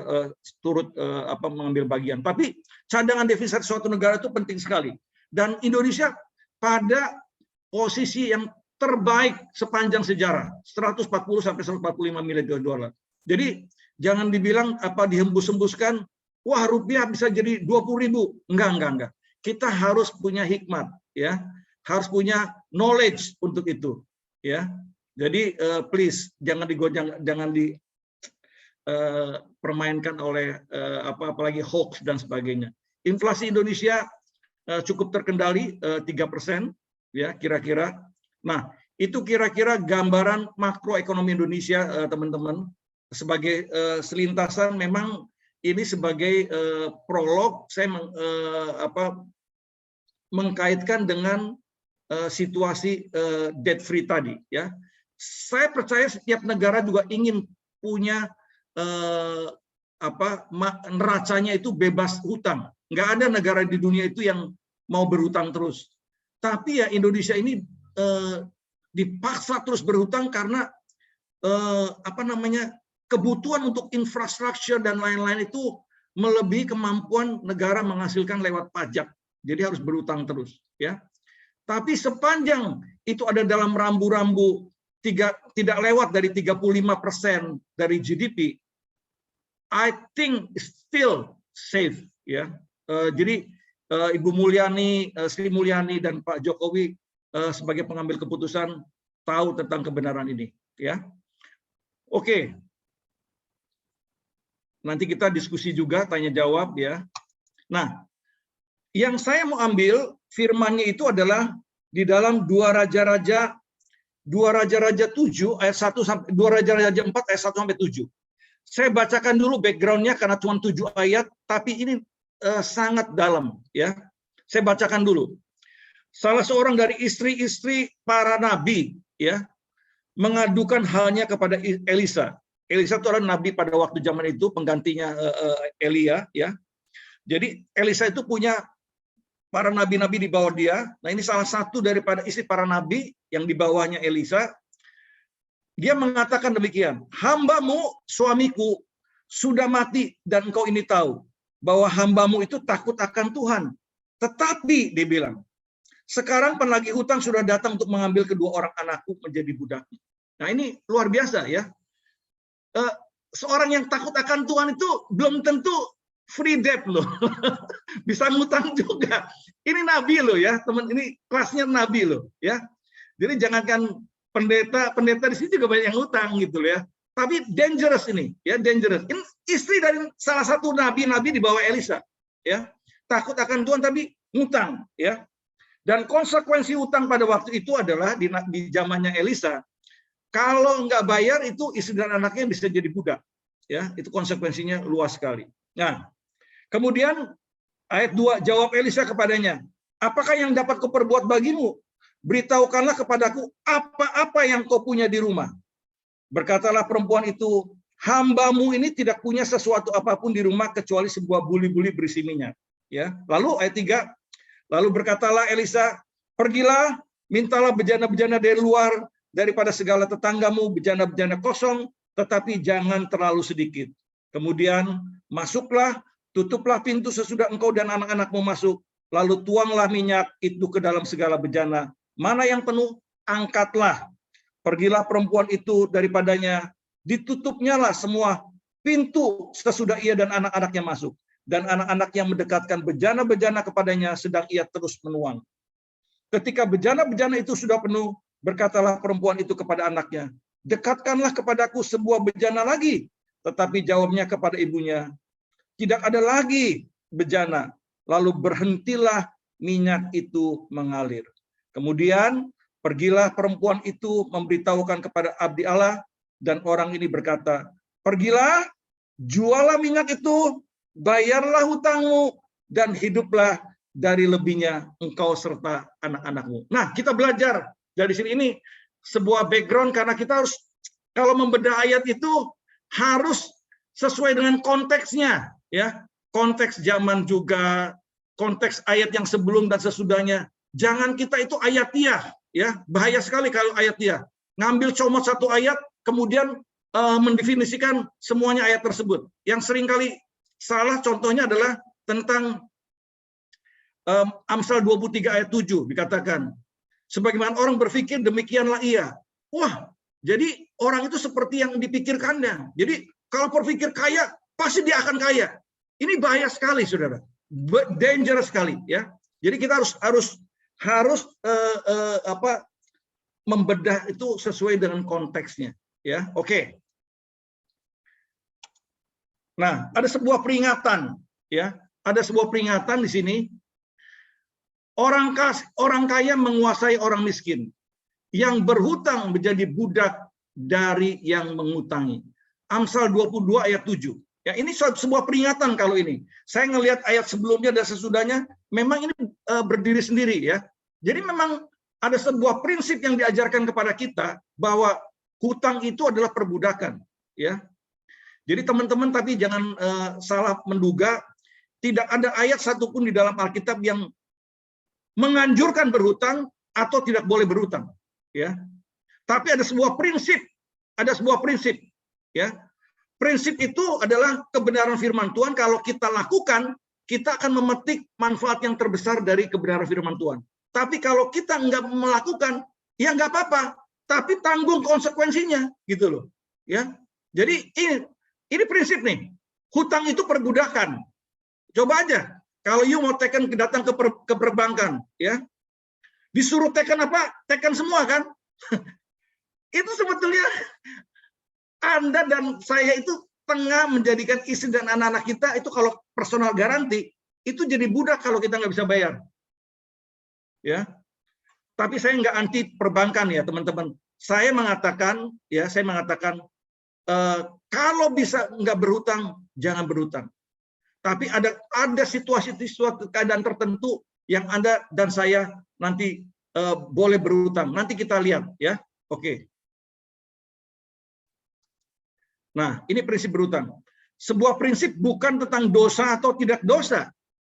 turut mengambil bagian. Tapi cadangan devisa suatu negara itu penting sekali. Dan Indonesia pada posisi yang terbaik sepanjang sejarah, 140 sampai 145 miliar dolar. Jadi jangan dibilang dihembus-hembuskan, wah rupiah bisa jadi 20.000. Enggak. Kita harus punya hikmat, ya. Harus punya knowledge untuk itu, ya. Jadi please jangan digoncang, jangan dipermainkan oleh apalagi hoax dan sebagainya. Inflasi Indonesia cukup terkendali 3%, ya kira-kira. Nah, itu kira-kira gambaran makroekonomi Indonesia, teman-teman. Sebagai selintasan, memang ini sebagai prolog, saya mengkaitkan dengan situasi debt free tadi, ya. Saya percaya setiap negara juga ingin punya neracanya itu bebas hutang. Nggak ada negara di dunia itu yang mau berhutang terus. Tapi ya Indonesia ini dipaksa terus berhutang karena kebutuhan untuk infrastruktur dan lain-lain itu melebihi kemampuan negara menghasilkan lewat pajak. Jadi harus berutang terus, ya. Tapi sepanjang itu ada dalam rambu-rambu tidak lewat dari 35% dari GDP, I think still safe, ya. Jadi Ibu Mulyani, Sri Mulyani dan Pak Jokowi sebagai pengambil keputusan tahu tentang kebenaran ini, ya. Oke. Nanti kita diskusi juga, tanya jawab, ya. Nah, yang saya mau ambil firmannya itu adalah di dalam 2 Raja-Raja 7 ayat 1 sampai 2 Raja-Raja 4 ayat 1 sampai 7. Saya bacakan dulu backgroundnya karena cuma 7 ayat, tapi ini sangat dalam, ya. Saya bacakan dulu. Salah seorang dari istri-istri para nabi, ya, mengadukan halnya kepada Elisa. Elisa itu adalah nabi pada waktu zaman itu, penggantinya Elia, ya. Jadi Elisa itu punya para nabi-nabi di bawah dia. Nah, ini salah satu daripada istri para nabi yang di bawahnya Elisa. Dia mengatakan demikian, hambamu, suamiku, sudah mati dan engkau ini tahu bahwa hambamu itu takut akan Tuhan. Tetapi, dia bilang, sekarang penagih hutang sudah datang untuk mengambil kedua orang anakku menjadi budaknya. Nah, ini luar biasa, ya. Seorang yang takut akan Tuhan itu belum tentu free debt loh. Bisa ngutang juga. Ini nabi loh, ya, teman, ini kelasnya nabi loh, ya. Jadi jangankan pendeta di sini juga banyak yang ngutang gitu loh, ya. Tapi dangerous ini, ya, dangerous. Ini istri dari salah satu nabi di bawah Elisa, ya. Takut akan Tuhan tapi ngutang, ya. Dan konsekuensi utang pada waktu itu adalah di zamannya Elisa, kalau nggak bayar itu istri dan anaknya bisa jadi budak, ya. Itu konsekuensinya luas sekali. Nah, kemudian ayat 2, jawab Elisa kepadanya, apakah yang dapat kuperbuat bagimu? Beritahukanlah kepadaku apa-apa yang kau punya di rumah. Berkatalah perempuan itu, hambamu ini tidak punya sesuatu apapun di rumah kecuali sebuah buli-buli berisi minyak. Ya. Lalu ayat 3, lalu berkatalah Elisa, pergilah, mintalah bejana-bejana dari luar, daripada segala tetanggamu, bejana-bejana kosong, tetapi jangan terlalu sedikit. Kemudian masuklah, tutuplah pintu sesudah engkau dan anak-anakmu masuk, lalu tuanglah minyak itu ke dalam segala bejana. Mana yang penuh, angkatlah. Pergilah perempuan itu daripadanya, ditutupnya lah semua pintu sesudah ia dan anak-anaknya masuk. Dan anak-anak yang mendekatkan bejana-bejana kepadanya sedang ia terus menuang. Ketika bejana-bejana itu sudah penuh, berkatalah perempuan itu kepada anaknya, dekatkanlah kepadaku sebuah bejana lagi. Tetapi jawabnya kepada ibunya, tidak ada lagi bejana. Lalu berhentilah minyak itu mengalir. Kemudian pergilah perempuan itu memberitahukan kepada abdi Allah, dan orang ini berkata, pergilah, jualah minyak itu, bayarlah hutangmu, dan hiduplah dari lebihnya engkau serta anak-anakmu. Nah, kita belajar dari sini, ini sebuah background karena kita harus, kalau membedah ayat itu harus sesuai dengan konteksnya, ya. Konteks zaman juga, konteks ayat yang sebelum dan sesudahnya. Jangan kita itu ayatiah, ya. Bahaya sekali kalau ayatiah. Ngambil comot satu ayat kemudian mendefinisikan semuanya ayat tersebut. Yang seringkali salah contohnya adalah tentang Amsal 23 ayat 7 dikatakan, sebagaimana orang berpikir demikianlah ia. Wah, jadi orang itu seperti yang dipikirkannya. Jadi kalau berpikir kaya, pasti dia akan kaya. Ini bahaya sekali, saudara. Dangerous sekali, ya. Jadi kita harus membedah itu sesuai dengan konteksnya, ya. Oke. Nah, ada sebuah peringatan, ya. Ada sebuah peringatan di sini. Orang kaya menguasai orang miskin. Yang berhutang menjadi budak dari yang mengutangi. Amsal 22 ayat 7. Ya, ini sebuah peringatan kalau ini. Saya ngelihat ayat sebelumnya dan sesudahnya, memang ini berdiri sendiri, ya. Jadi memang ada sebuah prinsip yang diajarkan kepada kita bahwa hutang itu adalah perbudakan, ya. Jadi teman-teman tapi jangan salah menduga, tidak ada ayat satupun di dalam Alkitab yang menganjurkan berhutang atau tidak boleh berhutang, ya. Tapi ada sebuah prinsip, ya. prinsip itu adalah kebenaran firman Tuhan. Kalau kita lakukan, kita akan memetik manfaat yang terbesar dari kebenaran firman Tuhan. Tapi kalau kita nggak melakukan, ya nggak apa-apa. Tapi tanggung konsekuensinya, gitu loh. Ya, jadi ini prinsip nih. Hutang itu perbudakan. Coba aja, kalau you mau datang ke perbankan, ya, disuruh tekan apa? Tekan semua kan? Itu sebetulnya Anda dan saya itu tengah menjadikan istri dan anak-anak kita itu kalau personal garanti itu jadi budak kalau kita nggak bisa bayar. Ya, tapi saya nggak anti perbankan ya teman-teman. Saya mengatakan kalau bisa nggak berhutang, jangan berhutang. Tapi ada situasi keadaan tertentu yang Anda dan saya nanti boleh berhutang. Nanti kita lihat ya. Oke. Nah, ini prinsip berhutang. Sebuah prinsip bukan tentang dosa atau tidak dosa,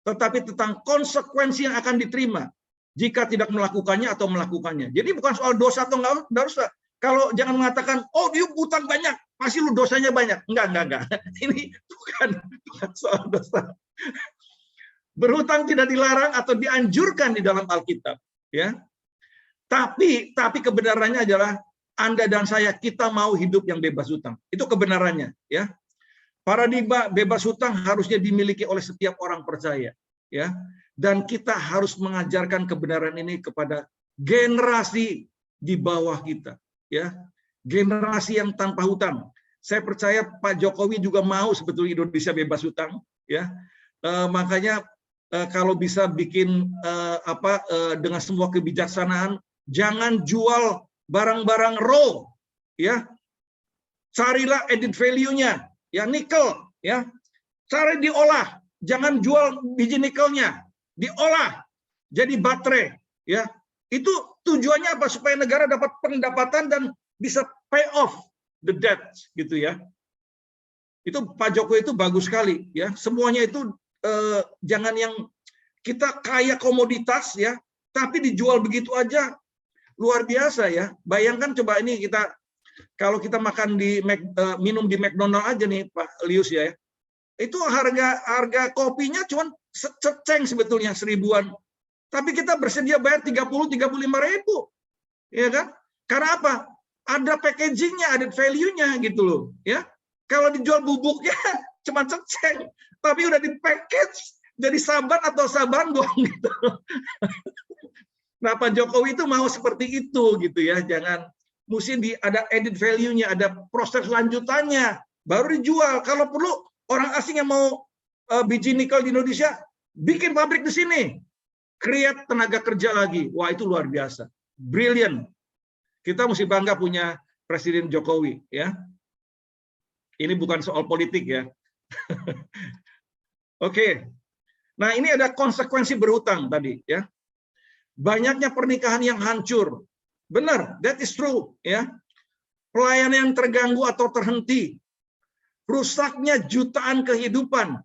tetapi tentang konsekuensi yang akan diterima jika tidak melakukannya atau melakukannya. Jadi bukan soal dosa atau nggak dosa. Kalau jangan mengatakan, oh dia hutang banyak, pasti lu dosanya banyak. Enggak. Ini bukan soal dosa. Berhutang tidak dilarang atau dianjurkan di dalam Alkitab, ya. Tapi kebenarannya adalah Anda dan saya kita mau hidup yang bebas hutang. Itu kebenarannya, ya. Paradigma bebas hutang harusnya dimiliki oleh setiap orang percaya, ya. Dan kita harus mengajarkan kebenaran ini kepada generasi di bawah kita, ya. Generasi yang tanpa hutang. Saya percaya Pak Jokowi juga mau sebetulnya Indonesia bebas hutang, ya. Makanya kalau bisa bikin dengan semua kebijaksanaan, jangan jual barang-barang raw, ya. Carilah added value-nya, ya, nikel, ya. Cari diolah, jangan jual biji nikelnya, diolah jadi baterai, ya. Itu tujuannya apa? Supaya negara dapat pendapatan dan bisa pay off the debt, gitu ya. Itu Pak Jokowi itu bagus sekali, ya. Semuanya itu jangan yang kita kaya komoditas, ya, tapi dijual begitu aja, luar biasa, ya. Bayangkan coba ini kalau kita makan minum di McDonald aja nih Pak Lius, ya, itu harga kopinya cuma seceng sebetulnya 1000-an, tapi kita bersedia bayar 30-35 ribu, ya kan? Karena apa? Ada packagingnya, ada value-nya gitu loh, ya. Kalau dijual bubuknya cuma seceng, tapi udah di package jadi saban atau saban doang gitu. Nah, Pak Jokowi itu mau seperti itu gitu ya, jangan mesti ada added value-nya, ada proses lanjutannya, baru dijual. Kalau perlu orang asing yang mau biji nikel di Indonesia, bikin pabrik di sini, create tenaga kerja lagi. Wah, itu luar biasa, brilliant. Kita mesti bangga punya Presiden Jokowi, ya. Ini bukan soal politik ya. Oke. Nah, ini ada konsekuensi berhutang tadi, ya. Banyaknya pernikahan yang hancur. Benar, that is true, ya. Pelayanan yang terganggu atau terhenti. Rusaknya jutaan kehidupan.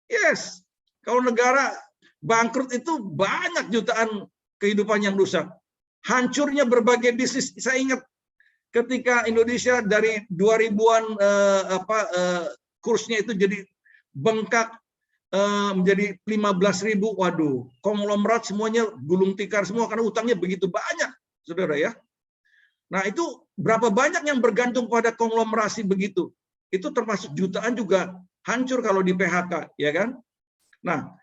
Yes. Kalau negara bangkrut itu banyak jutaan kehidupan yang rusak. Hancurnya berbagai bisnis. Saya ingat ketika Indonesia dari 2000-an kursnya itu jadi bengkak menjadi 15.000, waduh, konglomerat semuanya gulung tikar semua karena utangnya begitu banyak, saudara, ya. Nah, itu berapa banyak yang bergantung pada konglomerasi begitu. Itu termasuk jutaan juga hancur kalau di PHK, ya kan? Nah,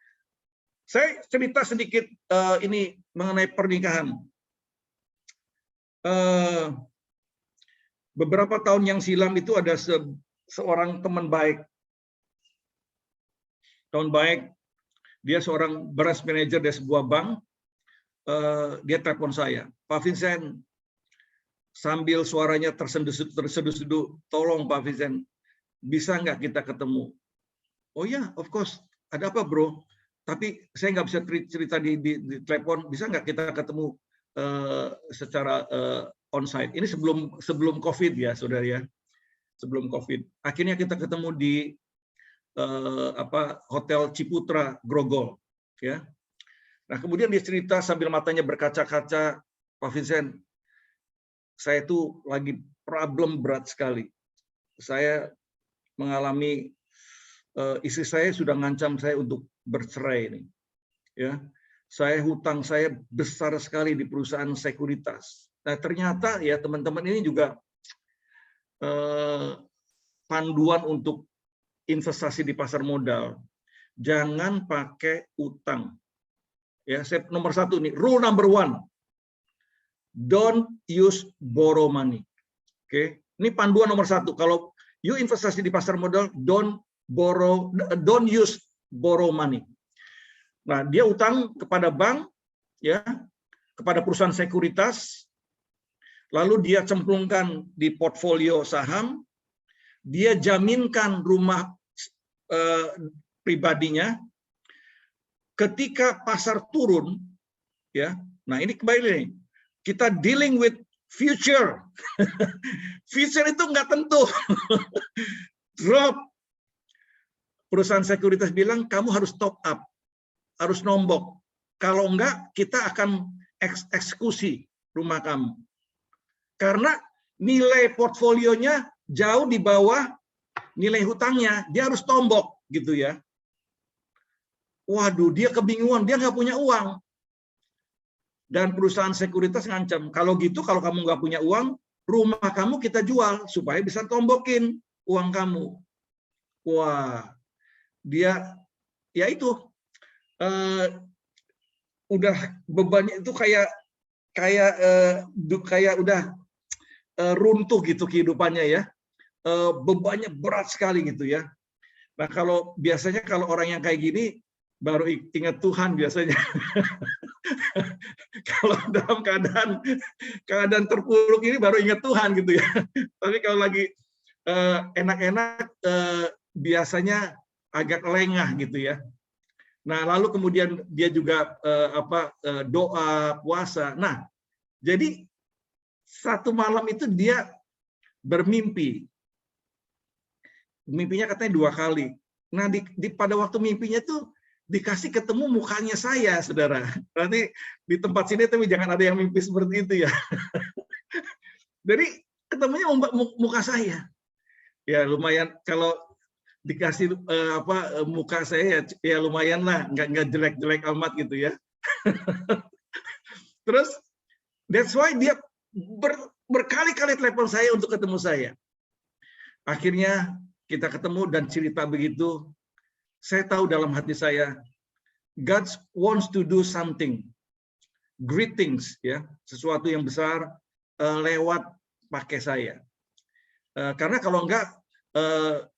saya cerita sedikit ini mengenai pernikahan. Beberapa tahun yang silam itu ada seorang teman baik. Tahun baik, dia seorang branch manager dari sebuah bank. Dia telepon saya, Pak Vincent, sambil suaranya terseduh-seduh, tolong Pak Vincent, bisa nggak kita ketemu? Oh ya, of course. Ada apa bro? Tapi saya nggak bisa cerita di telepon. Bisa nggak kita ketemu secara onsite? Ini sebelum COVID ya, saudara ya. Sebelum COVID. Akhirnya kita ketemu di Hotel Ciputra Grogol, ya. Nah, kemudian dia cerita sambil matanya berkaca-kaca, Pak Vincent, saya tuh lagi problem berat sekali. Saya mengalami istri saya sudah ngancam saya untuk bercerai ini. Ya, hutang saya besar sekali di perusahaan sekuritas. Nah, ternyata ya teman-teman ini juga panduan untuk investasi di pasar modal. Jangan pakai utang. Ya, nomor 1 nih, rule number 1. Don't use borrow money. Oke, ini panduan nomor 1. Kalau you investasi di pasar modal, don't use borrow money. Nah, dia utang kepada bank, ya, kepada perusahaan sekuritas, lalu dia cemplungkan di portfolio saham, dia jaminkan rumah pribadinya. Ketika pasar turun, ya, nah ini kembali nih, kita dealing with future. Future itu nggak tentu. Drop. Perusahaan sekuritas bilang kamu harus top up, harus nombok. Kalau enggak, kita akan eksekusi rumah kamu. Karena nilai portfolionya jauh di bawah nilai hutangnya, dia harus tombok gitu ya. Waduh, dia kebingungan, dia nggak punya uang. Dan perusahaan sekuritas ngancam, kalau gitu, kalau kamu nggak punya uang, rumah kamu kita jual supaya bisa tombokin uang kamu. Wah, dia ya itu udah bebannya itu kayak udah runtuh gitu kehidupannya ya, bebannya berat sekali gitu ya. Nah, kalau biasanya kalau orang yang kayak gini baru ingat Tuhan biasanya. Kalau dalam keadaan terpuruk ini baru ingat Tuhan gitu ya. Tapi kalau lagi enak-enak biasanya agak lengah gitu ya. Nah, lalu kemudian dia juga doa, puasa. Nah, jadi satu malam itu dia bermimpi. Mimpinya katanya 2 kali. Nah, pada waktu mimpinya tuh dikasih ketemu mukanya saya, saudara. Berarti di tempat sini tapi jangan ada yang mimpi seperti itu ya. Jadi ketemunya muka saya. Ya lumayan kalau dikasih muka saya ya lumayan lah, nggak jelek-jelek amat gitu ya. Terus that's why dia berkali-kali telepon saya untuk ketemu saya. Akhirnya kita ketemu dan cerita begitu. Saya tahu dalam hati saya, God wants to do something, great things, ya, sesuatu yang besar lewat pakai saya. Karena kalau enggak,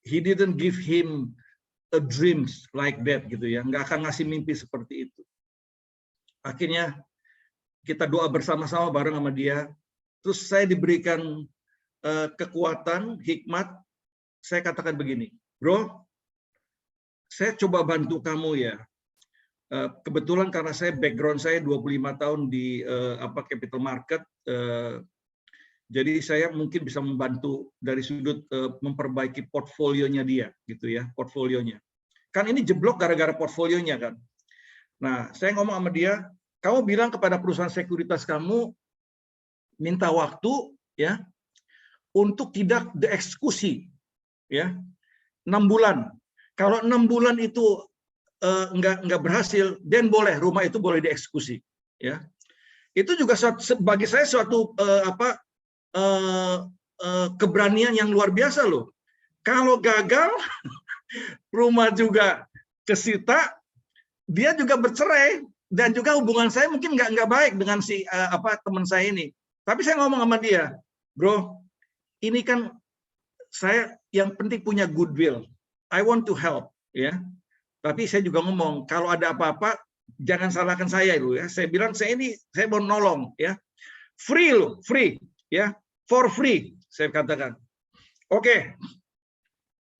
He didn't give him a dreams like that gitu ya, nggak akan ngasih mimpi seperti itu. Akhirnya kita doa bersama-sama bareng sama dia. Terus saya diberikan kekuatan, hikmat. Saya katakan begini, bro. Saya coba bantu kamu ya. Kebetulan karena saya background saya 25 tahun di capital market, jadi saya mungkin bisa membantu dari sudut memperbaiki portfolionya dia, gitu ya, portfolionya. Kan ini jeblok gara-gara portfolionya kan. Nah, saya ngomong sama dia, kamu bilang kepada perusahaan sekuritas kamu minta waktu ya untuk tidak dieksekusi ya 6 bulan. Kalau 6 bulan itu nggak berhasil, dan boleh rumah itu boleh dieksekusi. Ya, itu juga bagi saya suatu keberanian yang luar biasa loh. Kalau gagal, rumah juga kesita, dia juga bercerai, dan juga hubungan saya mungkin nggak baik dengan si teman saya ini. Tapi saya ngomong sama dia, bro, ini kan saya yang penting punya goodwill. I want to help, ya. Tapi saya juga ngomong kalau ada apa-apa jangan salahkan saya dulu ya. Saya bilang saya mau nolong ya. Free loh, free ya. For free saya katakan. Oke.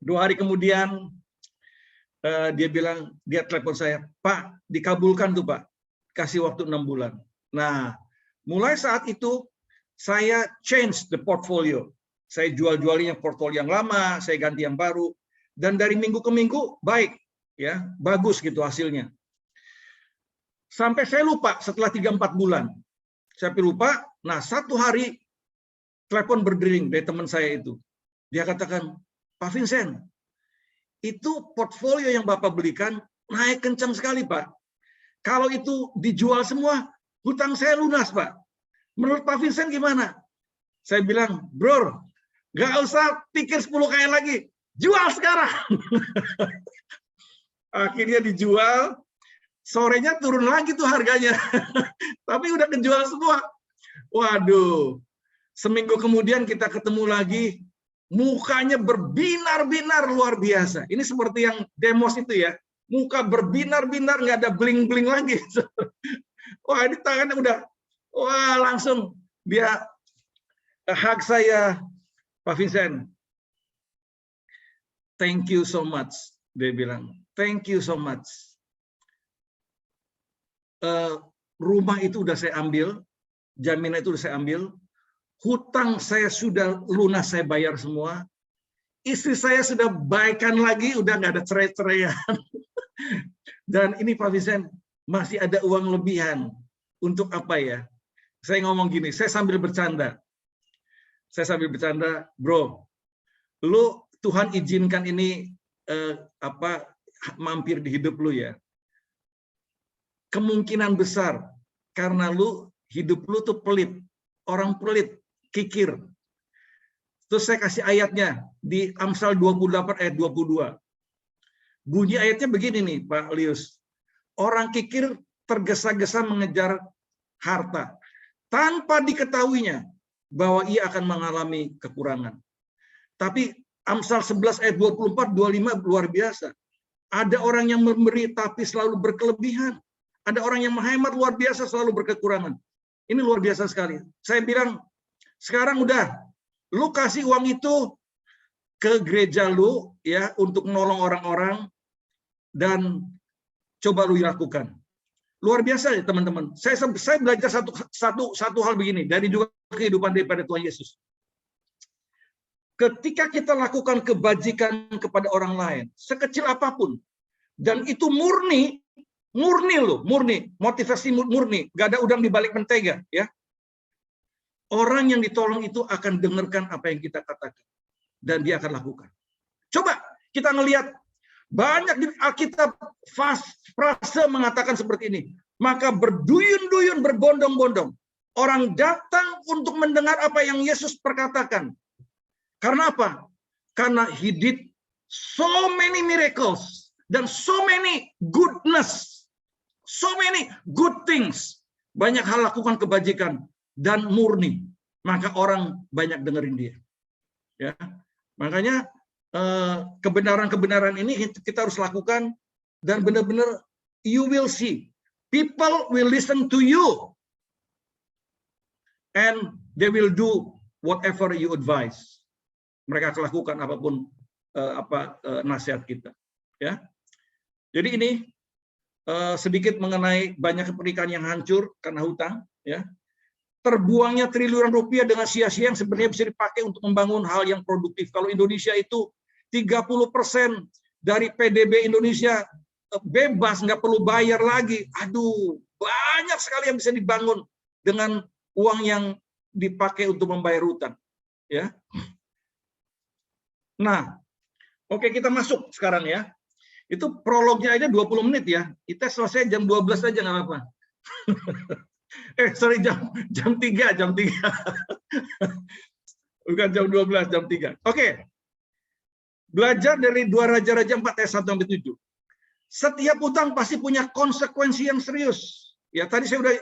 2 hari kemudian dia bilang, dia telepon saya, Pak, dikabulkan tuh Pak. Kasih waktu 6 bulan. Nah, mulai saat itu saya change the portfolio. Saya jual-jualin yang portfolio yang lama, saya ganti yang baru. Dan dari minggu ke minggu baik, ya bagus gitu hasilnya. Sampai saya lupa setelah 3-4 bulan, saya lupa. Nah 1 hari telepon berdering dari teman saya itu. Dia katakan, Pak Vincent, itu portfolio yang Bapak belikan naik kencang sekali, Pak. Kalau itu dijual semua, hutang saya lunas, Pak. Menurut Pak Vincent gimana? Saya bilang, bro, nggak usah pikir 10 kali lagi, jual sekarang. Akhirnya dijual, sorenya turun lagi tuh harganya. Tapi udah kejual semua. Waduh, seminggu kemudian kita ketemu lagi, mukanya berbinar-binar luar biasa. Ini seperti yang demos itu ya, muka berbinar-binar, nggak ada bling-bling lagi. Wah, ini tangannya udah, wah langsung dia hug saya, Pak Vincent. Thank you so much, dia bilang. Thank you so much. Rumah itu udah saya ambil, jaminan itu udah saya ambil, hutang saya sudah lunas, saya bayar semua. Istri saya sudah baikan lagi, udah nggak ada cerai-ceraian. Dan ini Pak Vincent, masih ada uang lebihan. Untuk apa ya? Saya ngomong gini, saya sambil bercanda. Bro, lu Tuhan izinkan ini mampir di hidup lu ya. Kemungkinan besar, karena hidup lu tuh pelit. Orang pelit, kikir. Terus saya kasih ayatnya di Amsal 28 ayat 22. Bunyi ayatnya begini nih Pak Lius. Orang kikir tergesa-gesa mengejar harta tanpa diketahuinya bahwa ia akan mengalami kekurangan. Tapi Amsal 11 ayat 24 25 luar biasa. Ada orang yang memberi tapi selalu berkelebihan. Ada orang yang menghemat luar biasa selalu berkekurangan. Ini luar biasa sekali. Saya bilang sekarang udah, lu kasih uang itu ke gereja lu ya untuk menolong orang-orang dan coba lu lakukan. Luar biasa ya teman-teman. Saya belajar satu hal begini dari juga kehidupan daripada Tuhan Yesus. Ketika kita lakukan kebajikan kepada orang lain, sekecil apapun, dan itu murni loh, murni, motivasi murni, gak ada udang di balik mentega ya. Orang yang ditolong itu akan dengarkan apa yang kita katakan. Dan dia akan lakukan. Coba kita ngelihat, banyak di Alkitab frase mengatakan seperti ini. Maka berduyun-duyun, berbondong-bondong. Orang datang untuk mendengar apa yang Yesus perkatakan. Karena apa? Karena he did so many miracles. Dan so many goodness. So many good things. Banyak hal lakukan kebajikan. Dan murni, maka orang banyak dengerin dia. Ya, makanya kebenaran-kebenaran ini kita harus lakukan dan benar-benar you will see people will listen to you and they will do whatever you advise. Mereka akan lakukan apapun nasihat kita. Ya, jadi ini sedikit mengenai banyak pernikahan yang hancur karena hutang. Ya. Terbuangnya triliunan rupiah dengan sia-sia yang sebenarnya bisa dipakai untuk membangun hal yang produktif. Kalau Indonesia itu 30% dari PDB Indonesia bebas, nggak perlu bayar lagi. Aduh, banyak sekali yang bisa dibangun dengan uang yang dipakai untuk membayar hutang. Ya. Nah, oke kita masuk sekarang ya. Itu prolognya aja 20 menit ya. Kita selesai jam 12 aja nggak apa-apa. Sorry jam 3. Bukan jam 12, jam 3. Oke. Belajar dari 2 Raja-Raja 4 ayat 1 sampai 7. Setiap utang pasti punya konsekuensi yang serius. Ya, tadi saya udah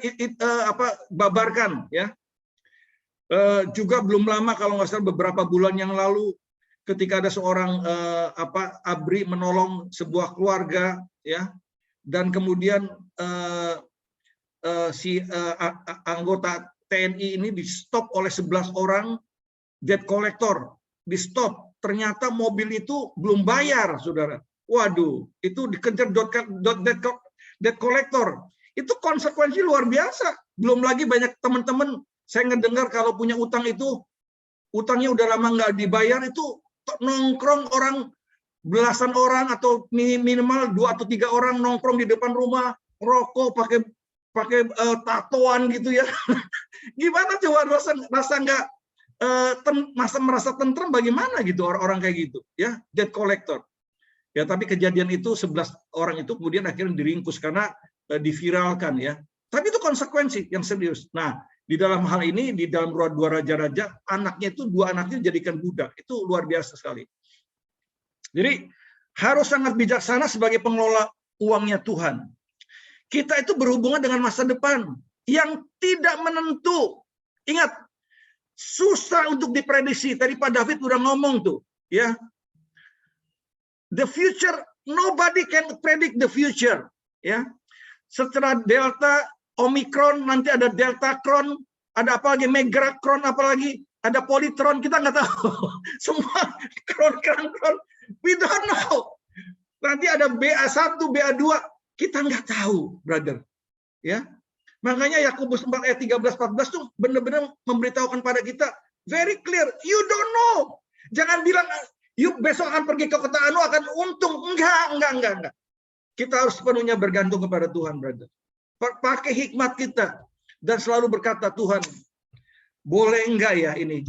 babarkan ya. Juga belum lama kalau nggak salah beberapa bulan yang lalu ketika ada seorang ABRI menolong sebuah keluarga ya. Dan kemudian anggota TNI ini di stop oleh 11 orang debt collector, di stop. Ternyata mobil itu belum bayar, saudara. Waduh, itu dikejar debt collector. Itu konsekuensi luar biasa. Belum lagi banyak teman-teman saya ngedengar kalau punya utang itu, utangnya udah lama nggak dibayar, itu nongkrong orang belasan orang atau minimal 2 atau 3 orang nongkrong di depan rumah, rokok pakai tatoan gitu ya. Gimana coba rasa masa merasa tentrem bagaimana gitu orang-orang kayak gitu ya, debt collector. Ya, tapi kejadian itu 11 orang itu kemudian akhirnya diringkus karena diviralkan ya. Tapi itu konsekuensi yang serius. Nah, di dalam hal ini, di dalam dua raja-raja, dua anaknya dijadikan budak. Itu luar biasa sekali. Jadi harus sangat bijaksana sebagai pengelola uangnya Tuhan. Kita itu berhubungan dengan masa depan yang tidak menentu. Ingat, susah untuk diprediksi. Tadi Pak David udah ngomong tuh, ya. The future, nobody can predict the future, ya. Setelah Delta, Omicron, nanti ada Deltacron, ada apa lagi, Megacron, apalagi ada Polytron, kita nggak tahu. Semua kron, we don't know. Nanti ada BA1, BA2, kita nggak tahu, brother. Ya, makanya Yakobus 4 ayat 13-14 tuh benar-benar memberitahukan pada kita very clear, you don't know. Jangan bilang yuk besok akan pergi ke kota anu akan untung. Enggak. Kita harus sepenuhnya bergantung kepada Tuhan, brother. Pakai hikmat kita dan selalu berkata, Tuhan, boleh enggak ya ini?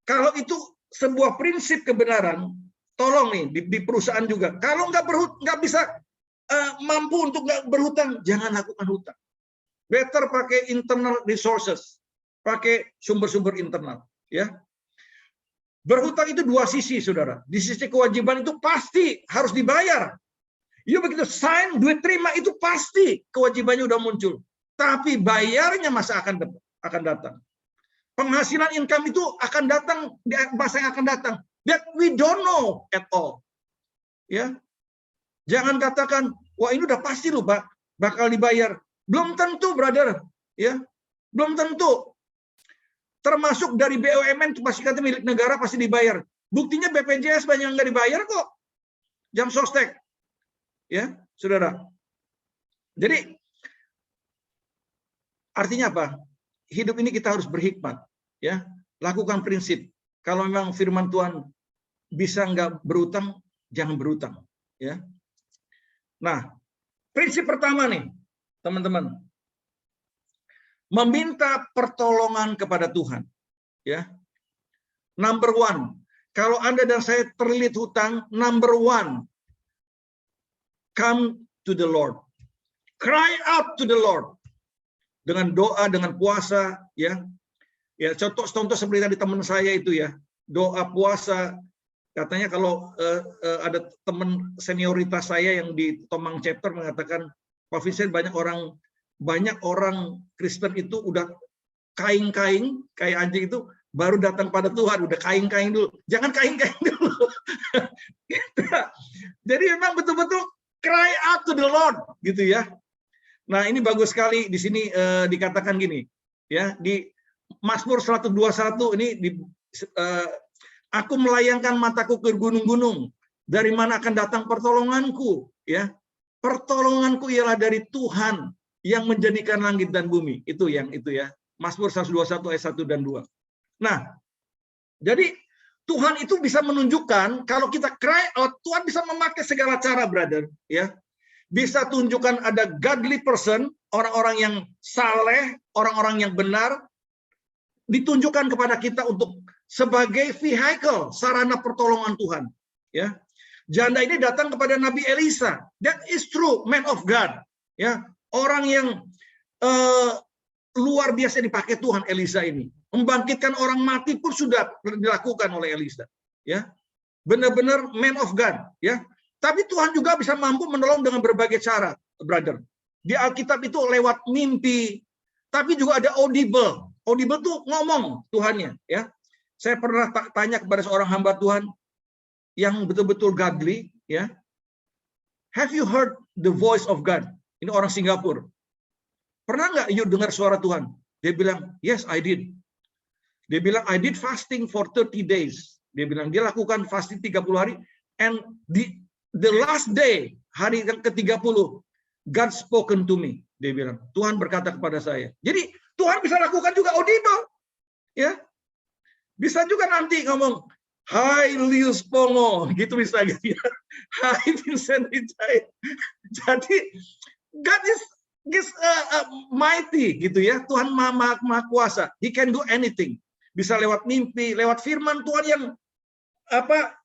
Kalau itu sebuah prinsip kebenaran, tolong nih di perusahaan juga. Kalau nggak bisa mampu untuk nggak berhutang, jangan lakukan hutang. Better pakai internal resources, pakai sumber-sumber internal, ya. Berhutang itu dua sisi, saudara. Di sisi kewajiban itu pasti harus dibayar. You begitu sign, duit terima itu pasti kewajibannya udah muncul. Tapi bayarnya masa akan datang. Penghasilan income itu akan datang di masa yang akan datang. That we don't know at all. Ya, jangan katakan, wah ini udah pasti loh Pak, bakal dibayar. Belum tentu, brother. Ya, belum tentu. Termasuk dari BUMN pasti kata milik negara pasti dibayar. Buktinya BPJS banyak yang nggak dibayar kok. Jam sostek. Ya, saudara. Jadi, artinya apa? Hidup ini kita harus berhikmat. Ya, lakukan prinsip. Kalau memang firman Tuhan bisa nggak berutang, jangan berutang. Ya. Nah, prinsip pertama nih, teman-teman. Meminta pertolongan kepada Tuhan. Ya. Number one, kalau Anda dan saya terlilit hutang, number one, come to the Lord. Cry out to the Lord. Dengan doa, dengan puasa, ya. Ya, contoh seperti tadi teman saya itu ya, doa puasa. Katanya kalau ada teman senioritas saya yang di Tomang chapter mengatakan, Pak Vincent, banyak orang Kristen itu udah kaing-kaing kayak anjing itu baru datang pada Tuhan, udah kaing-kaing dulu. Jangan kaing-kaing dulu. Jadi memang betul-betul cry out to the Lord gitu ya. Nah, ini bagus sekali di sini dikatakan gini ya, di Mazmur 121 ini aku melayangkan mataku ke gunung-gunung, dari mana akan datang pertolonganku ya. Pertolonganku ialah dari Tuhan yang menjadikan langit dan bumi. Itu ya. Mazmur 121 ayat 1 dan 2. Nah, jadi Tuhan itu bisa menunjukkan kalau kita cry out, Tuhan bisa memakai segala cara, brother, ya. Bisa tunjukkan ada godly person, orang-orang yang saleh, orang-orang yang benar, ditunjukkan kepada kita untuk sebagai vehicle, sarana pertolongan Tuhan, ya. Janda ini datang kepada Nabi Elisa. That is true, man of God, ya. Orang yang luar biasa dipakai Tuhan Elisa ini. Membangkitkan orang mati pun sudah dilakukan oleh Elisa, ya. Benar-benar man of God, ya. Tapi Tuhan juga bisa mampu menolong dengan berbagai cara, brother. Di Alkitab itu lewat mimpi, tapi juga ada audible. Audible tuh ngomong Tuhannya, ya. Saya pernah tanya kepada seorang hamba Tuhan yang betul-betul godly, ya. Have you heard the voice of God? Ini orang Singapura. Pernah nggak you dengar suara Tuhan? Dia bilang, yes, I did. Dia bilang, I did fasting for 30 days. Dia bilang, dia lakukan fasting 30 hari. And the last day, hari yang ke-30, God spoken to me. Dia bilang, Tuhan berkata kepada saya. Jadi, Tuhan bisa lakukan juga audible. Ya. Bisa juga nanti ngomong, Hai Lius Pongo, gitu bisa gitu ya. Hai Vincent Wijaya. Jadi, God is mighty gitu ya. Tuhan maha kuasa. He can do anything. bisa lewat mimpi, lewat firman Tuhan yang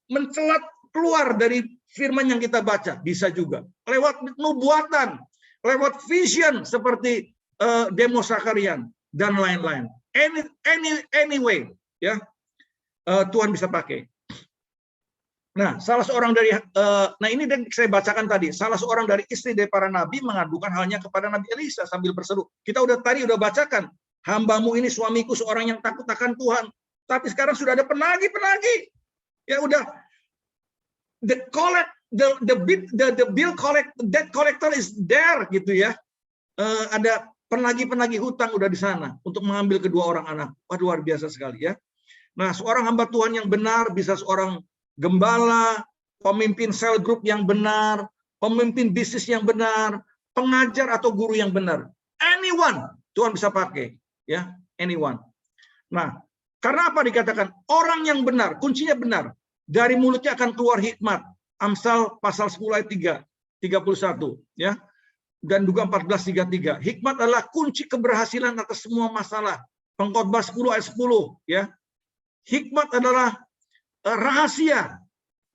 mencelat keluar dari firman yang kita baca, bisa juga lewat nubuatan, lewat vision seperti Demo Sakarian dan lain-lain. Anyway, ya, Tuhan bisa pakai. Nah, salah seorang dari ini saya bacakan tadi, salah seorang dari istri dari para nabi mengadukan halnya kepada Nabi Elisa sambil berseru. Kita udah bacakan, hambamu ini suamiku seorang yang takut akan Tuhan, tapi sekarang sudah ada penagih. Ya udah, debt collector is there gitu ya. Ada penagih hutang udah di sana untuk mengambil kedua orang anak. Wah, luar biasa sekali ya. Nah, seorang hamba Tuhan yang benar bisa seorang gembala, pemimpin sel grup yang benar, pemimpin bisnis yang benar, pengajar atau guru yang benar. Anyone Tuhan bisa pakai ya, anyone. Nah, karena apa dikatakan orang yang benar, kuncinya benar. Dari mulutnya akan keluar hikmat. Amsal pasal 10 ayat 31 ya. Dan juga 14:33. Hikmat adalah kunci keberhasilan atas semua masalah. Pengkhotbah 10 ayat 10 ya. Hikmat adalah rahasia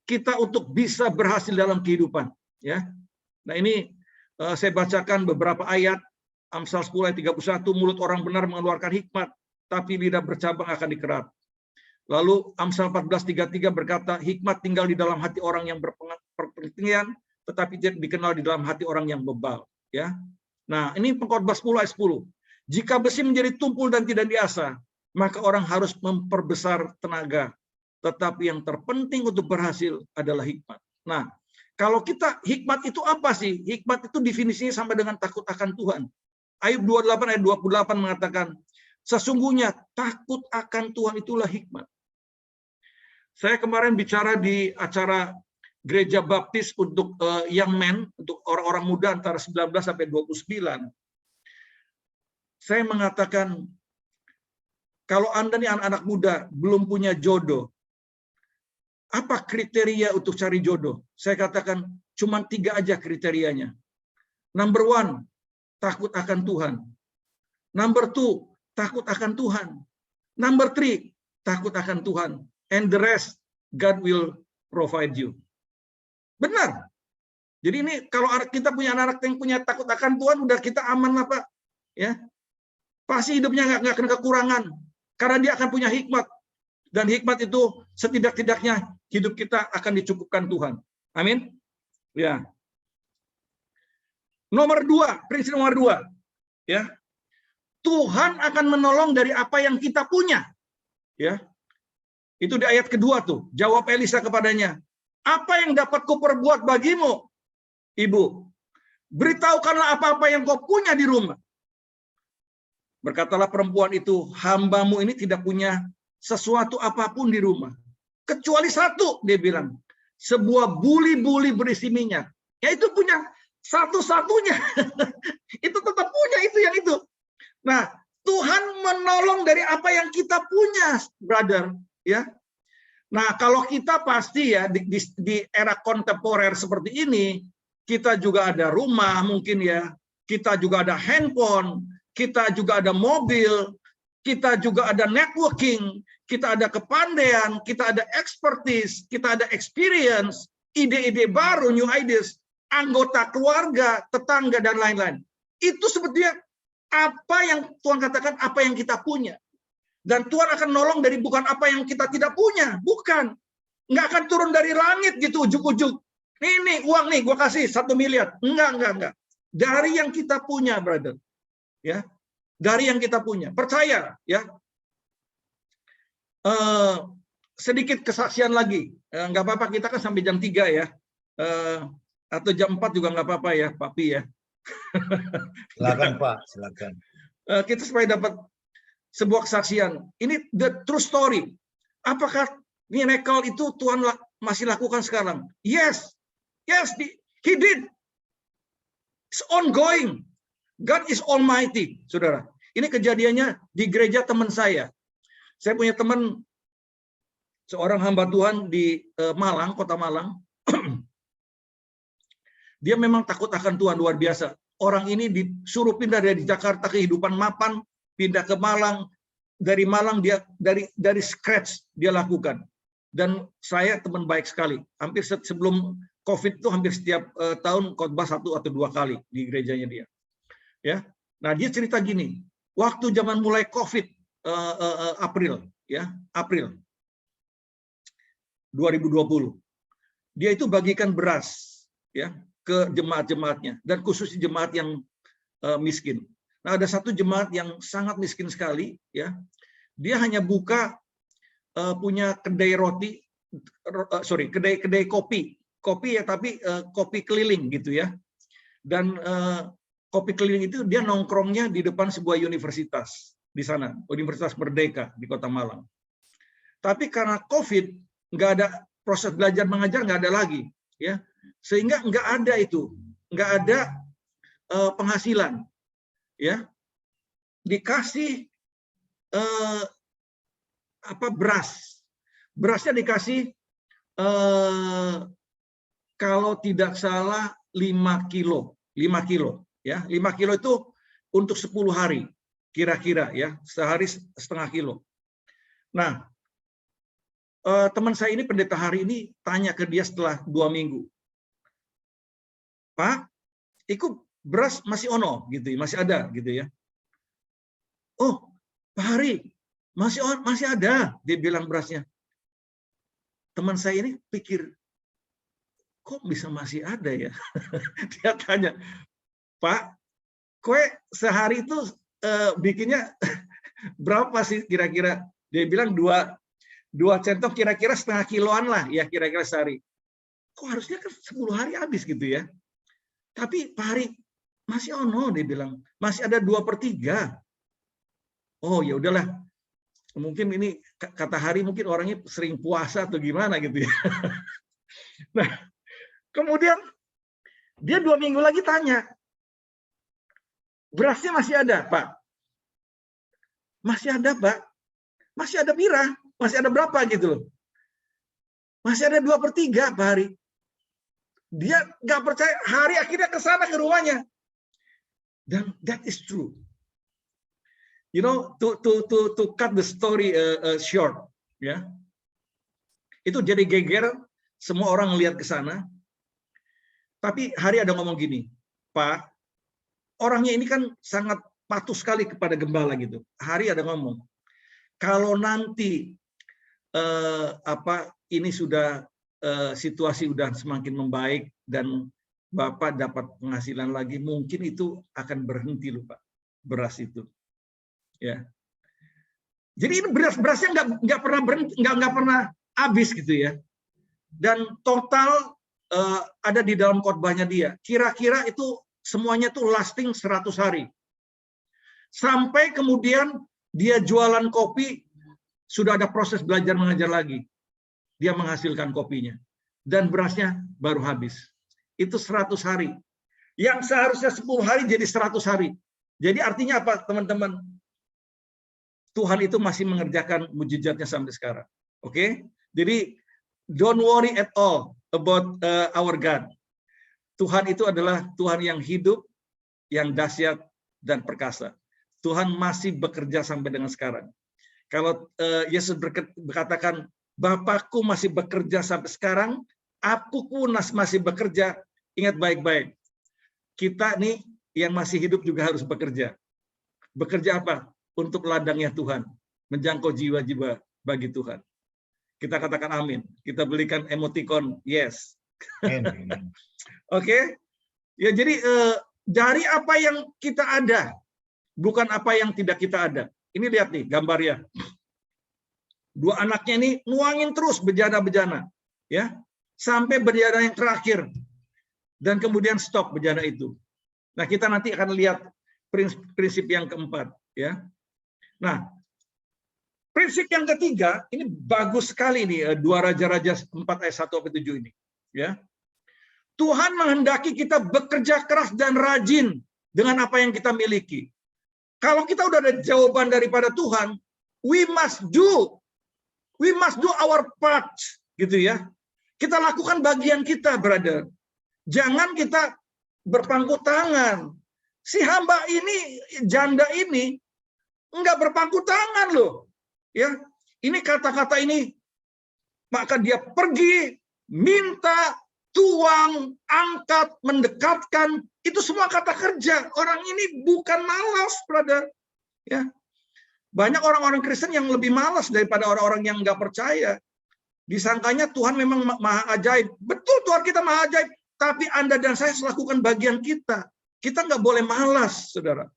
kita untuk bisa berhasil dalam kehidupan ya. Nah, ini saya bacakan beberapa ayat. Amsal 10 ayat 31, mulut orang benar mengeluarkan hikmat, tapi lidah bercabang akan dikerat. Lalu Amsal 14:33 berkata, hikmat tinggal di dalam hati orang yang berpengertian, tetapi tidak dikenal di dalam hati orang yang bebal. Ya, nah ini Pengkhotbah 10 ayat 10. Jika besi menjadi tumpul dan tidak diasah, maka orang harus memperbesar tenaga. Tetapi yang terpenting untuk berhasil adalah hikmat. Nah, kalau kita hikmat itu apa sih? Hikmat itu definisinya sama dengan takut akan Tuhan. Ayub 28 ayat 28 mengatakan, sesungguhnya takut akan Tuhan itulah hikmat. Saya kemarin bicara di acara Gereja Baptis untuk young men, untuk orang-orang muda antara 19 sampai 29. Saya mengatakan, kalau Anda nih anak-anak muda belum punya jodoh, apa kriteria untuk cari jodoh? Saya katakan, cuma 3 aja kriterianya. Number 1, takut akan Tuhan. Number 2, takut akan Tuhan. Number 3, takut akan Tuhan. And the rest, God will provide you. Benar. Jadi ini kalau kita punya anak yang punya takut akan Tuhan, udah kita aman lah Pak. Ya, pasti hidupnya nggak akan kekurangan. Karena dia akan punya hikmat. Dan hikmat itu setidak-tidaknya hidup kita akan dicukupkan Tuhan. Amin. Ya. Nomor 2, prinsip nomor 2. Ya. Tuhan akan menolong dari apa yang kita punya. Ya. Itu di ayat kedua tuh. Jawab Elisa kepadanya, apa yang dapat kuperbuat bagimu, ibu? Beritahukanlah apa-apa yang kau punya di rumah. Berkatalah perempuan itu, hambamu ini tidak punya sesuatu apapun di rumah. Kecuali satu, dia bilang. Sebuah buli-buli berisi minyak. Ya itu punya satu-satunya. Itu tetap punya, itu yang itu. Nah, Tuhan menolong dari apa yang kita punya, brother. Ya, nah kalau kita pasti ya di era kontemporer seperti ini, kita juga ada rumah mungkin ya, kita juga ada handphone, kita juga ada mobil, kita juga ada networking, kita ada kepandaian, kita ada expertise, kita ada experience, ide-ide baru, new ideas, anggota keluarga, tetangga dan lain-lain. Itu sebetulnya apa yang Tuhan katakan, apa yang kita punya. Dan Tuhan akan nolong dari bukan apa yang kita tidak punya, bukan. Nggak akan turun dari langit gitu, ujuk-ujuk. Nih, uang nih, gue kasih 1 miliar. Enggak. Dari yang kita punya, brother. Ya, dari yang kita punya. Percaya, ya. Sedikit kesaksian lagi. Nggak apa-apa, kita kan sampai jam 3 ya. Atau jam 4 juga nggak apa-apa ya, Papi ya. Silakan Pak, silakan. Kita supaya dapat sebuah kesaksian. Ini the true story. Apakah miracle itu Tuhan masih lakukan sekarang? Yes, He did. It's ongoing. God is Almighty, saudara. Ini kejadiannya di gereja teman saya. Saya punya teman, seorang hamba Tuhan di Malang, kota Malang. Dia memang takut akan Tuhan luar biasa. Orang ini disuruh pindah dari Jakarta, kehidupan mapan, pindah ke Malang, dari Malang, dia dari scratch dia lakukan. Dan saya teman baik sekali. Hampir sebelum COVID itu hampir setiap tahun khotbah 1 atau 2 kali di gerejanya dia. Ya. Nah, dia cerita gini, waktu zaman mulai COVID April 2020. Dia itu bagikan beras ya ke jemaat-jemaatnya, dan khusus jemaat yang miskin. Nah, ada satu jemaat yang sangat miskin sekali ya. Dia hanya buka punya kedai roti, kedai kopi ya, tapi kopi keliling gitu ya. Dan kopi keliling itu dia nongkrongnya di depan sebuah universitas di sana, Universitas Merdeka di Kota Malang. Tapi karena COVID nggak ada proses belajar mengajar, nggak ada lagi ya, sehingga nggak ada penghasilan ya. Dikasih berasnya dikasih kalau tidak salah 5 kilo ya, 5 kilo itu untuk 10 hari kira-kira ya, sehari setengah kilo. Nah, teman saya ini, pendeta hari ini, tanya ke dia setelah 2 minggu, Pak, itu beras masih ono gitu, masih ada gitu ya. Oh, Pak Hari, masih ada, dia bilang berasnya. Teman saya ini pikir, kok bisa masih ada ya? Dia tanya, Pak, kue sehari itu bikinnya berapa sih kira-kira? Dia bilang 2 centong kira-kira setengah kiloan lah ya, kira-kira sehari. Kok harusnya kan 10 hari habis gitu ya? Tapi Pak Hari, masih ono, dia bilang, masih ada 2/3. Oh ya udahlah, mungkin ini kata Hari mungkin orangnya sering puasa atau gimana gitu ya. Nah, kemudian dia 2 minggu lagi tanya, berasnya masih ada Pak? Masih ada Pak? Masih ada pira? Masih ada berapa gitu loh? Masih ada 2/3 Pak Hari. Dia nggak percaya, Hari akhirnya ke sana ke rumahnya. Dan that is true. You know, to cut the story short, ya. Itu jadi geger, semua orang ngelihat ke sana. Tapi Hari ada ngomong gini, Pak, orangnya ini kan sangat patuh sekali kepada gembala gitu. Hari ada ngomong, kalau nanti ini sudah situasi udah semakin membaik dan Bapak dapat penghasilan lagi, mungkin itu akan berhenti loh Pak, beras itu. Ya. Jadi ini berasnya nggak pernah berhenti, nggak pernah habis gitu ya. Dan total ada di dalam khotbahnya dia. Kira-kira itu semuanya tuh lasting 100 hari. Sampai kemudian dia jualan kopi, sudah ada proses belajar mengajar lagi. Dia menghasilkan kopinya. Dan berasnya baru habis. Itu 100 hari. Yang seharusnya 10 hari jadi 100 hari. Jadi artinya apa teman-teman? Tuhan itu masih mengerjakan mujizatnya sampai sekarang. Oke? Jadi don't worry at all about our God. Tuhan itu adalah Tuhan yang hidup, yang dahsyat dan perkasa. Tuhan masih bekerja sampai dengan sekarang. Kalau Yesus berkatakan, Bapakku masih bekerja sampai sekarang, aku pun masih bekerja, ingat baik-baik. Kita nih yang masih hidup juga harus bekerja. Bekerja apa? Untuk ladangnya Tuhan, menjangkau jiwa-jiwa bagi Tuhan. Kita katakan amin. Kita belikan emoticon yes. Oke? Ya, jadi dari apa yang kita ada, bukan apa yang tidak kita ada. Ini lihat nih gambarnya. 2 anaknya ini nuangin terus bejana-bejana, ya, sampai bejana yang terakhir, dan kemudian stop bejana itu. Nah, kita nanti akan lihat prinsip yang keempat, ya. Nah, prinsip yang ketiga ini bagus sekali nih, 2 Raja-Raja 4 ayat 1-7 ini, ya. Tuhan menghendaki kita bekerja keras dan rajin dengan apa yang kita miliki. Kalau kita udah ada jawaban daripada Tuhan, we must do our part, gitu ya. Kita lakukan bagian kita, brother. Jangan kita berpangku tangan. Si hamba ini, janda ini, Enggak berpangku tangan loh. Ya, ini kata-kata ini, maka dia pergi, minta, tuang, angkat, mendekatkan, itu semua kata kerja. Orang ini bukan malas, brother. Ya, banyak orang-orang Kristen yang lebih malas daripada orang-orang yang nggak percaya. Disangkanya Tuhan memang maha ajaib. Betul, Tuhan kita maha ajaib. Tapi Anda dan saya harus lakukan bagian kita. Kita nggak boleh malas, saudara.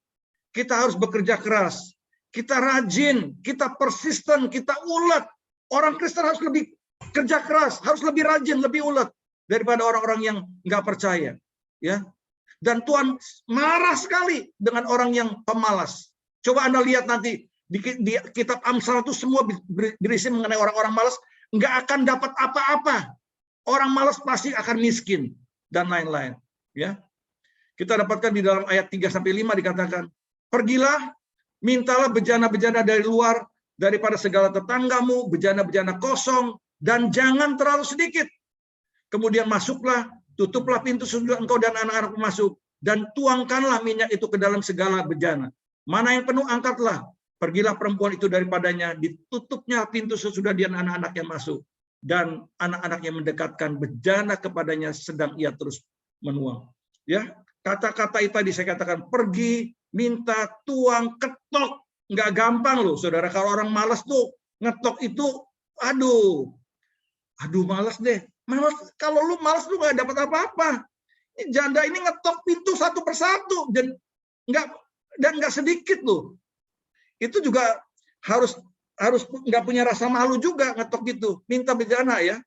Kita harus bekerja keras. Kita rajin, kita persisten, kita ulet. Orang Kristen harus lebih kerja keras, harus lebih rajin, lebih ulet daripada orang-orang yang nggak percaya. Ya. Dan Tuhan marah sekali dengan orang yang pemalas. Coba Anda lihat nanti di kitab Amsal itu semua berisi mengenai orang-orang malas. Nggak akan dapat apa-apa. Orang malas pasti akan miskin dan lain-lain. Ya, kita dapatkan di dalam ayat 3-5 dikatakan, pergilah, mintalah bejana-bejana dari luar daripada segala tetanggamu, bejana-bejana kosong, dan jangan terlalu sedikit. Kemudian masuklah, tutuplah pintu sesudah engkau dan anak-anakmu masuk, dan tuangkanlah minyak itu ke dalam segala bejana. Mana yang penuh angkatlah. Pergilah perempuan itu daripadanya, ditutupnya pintu sesudah dia anak-anak yang masuk, dan anak-anaknya mendekatkan bejana kepadanya sedang ia terus menuang. Ya, kata-kata itu tadi saya katakan, pergi, minta, tuang, ketok, nggak gampang loh, saudara. Kalau orang malas tuh ngetok itu, aduh malas deh. Malas, kalau lu malas lu nggak dapat apa-apa. Ini janda ini ngetok pintu satu persatu dan nggak sedikit loh. Itu juga harus nggak punya rasa malu juga ngetok gitu, minta bejana ya.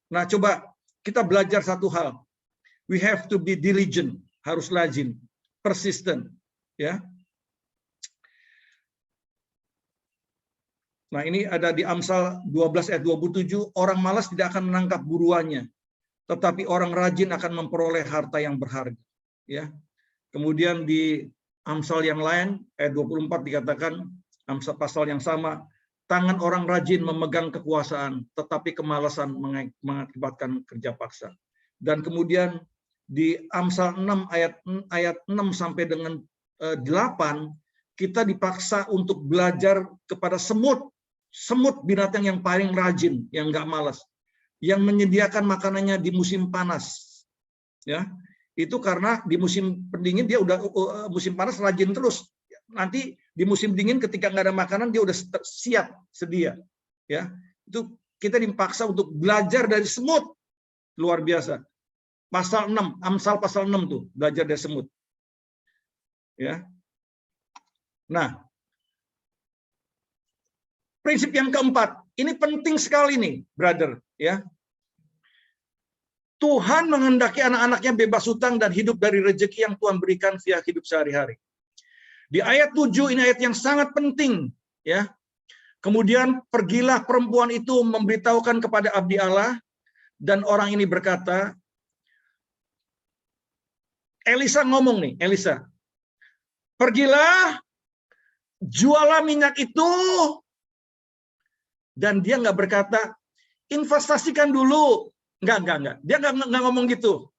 Nah, coba kita belajar satu hal. We have to be diligent, harus rajin, persistent, ya. Nah, ini ada di Amsal 12 ayat 27, orang malas tidak akan menangkap buruannya, tetapi orang rajin akan memperoleh harta yang berharga, ya. Kemudian di Amsal yang lain, ayat 24 dikatakan, Amsal pasal yang sama, tangan orang rajin memegang kekuasaan, tetapi kemalasan mengakibatkan kerja paksa. Dan kemudian di Amsal 6 ayat 6 sampai dengan 8, kita dipaksa untuk belajar kepada semut binatang yang paling rajin, yang nggak malas, yang menyediakan makanannya di musim panas. Ya. Itu karena di musim pendingin dia udah musim panas rajin terus. Nanti di musim dingin ketika nggak ada makanan dia udah siap sedia. Ya, itu kita dipaksa untuk belajar dari semut, luar biasa. Pasal 6, Amsal pasal 6 tuh belajar dari semut. Ya. Nah, prinsip yang keempat, ini penting sekali nih, brother. Ya. Tuhan menghendaki anak-anaknya bebas hutang dan hidup dari rezeki yang Tuhan berikan via hidup sehari-hari. Di ayat 7 ini ayat yang sangat penting, ya. Kemudian pergilah perempuan itu memberitahukan kepada abdi Allah, dan orang ini berkata, Elisa ngomong nih, Elisa, pergilah, jualah minyak itu, dan dia nggak berkata, investasikan dulu. Enggak. Dia enggak ngomong gitu.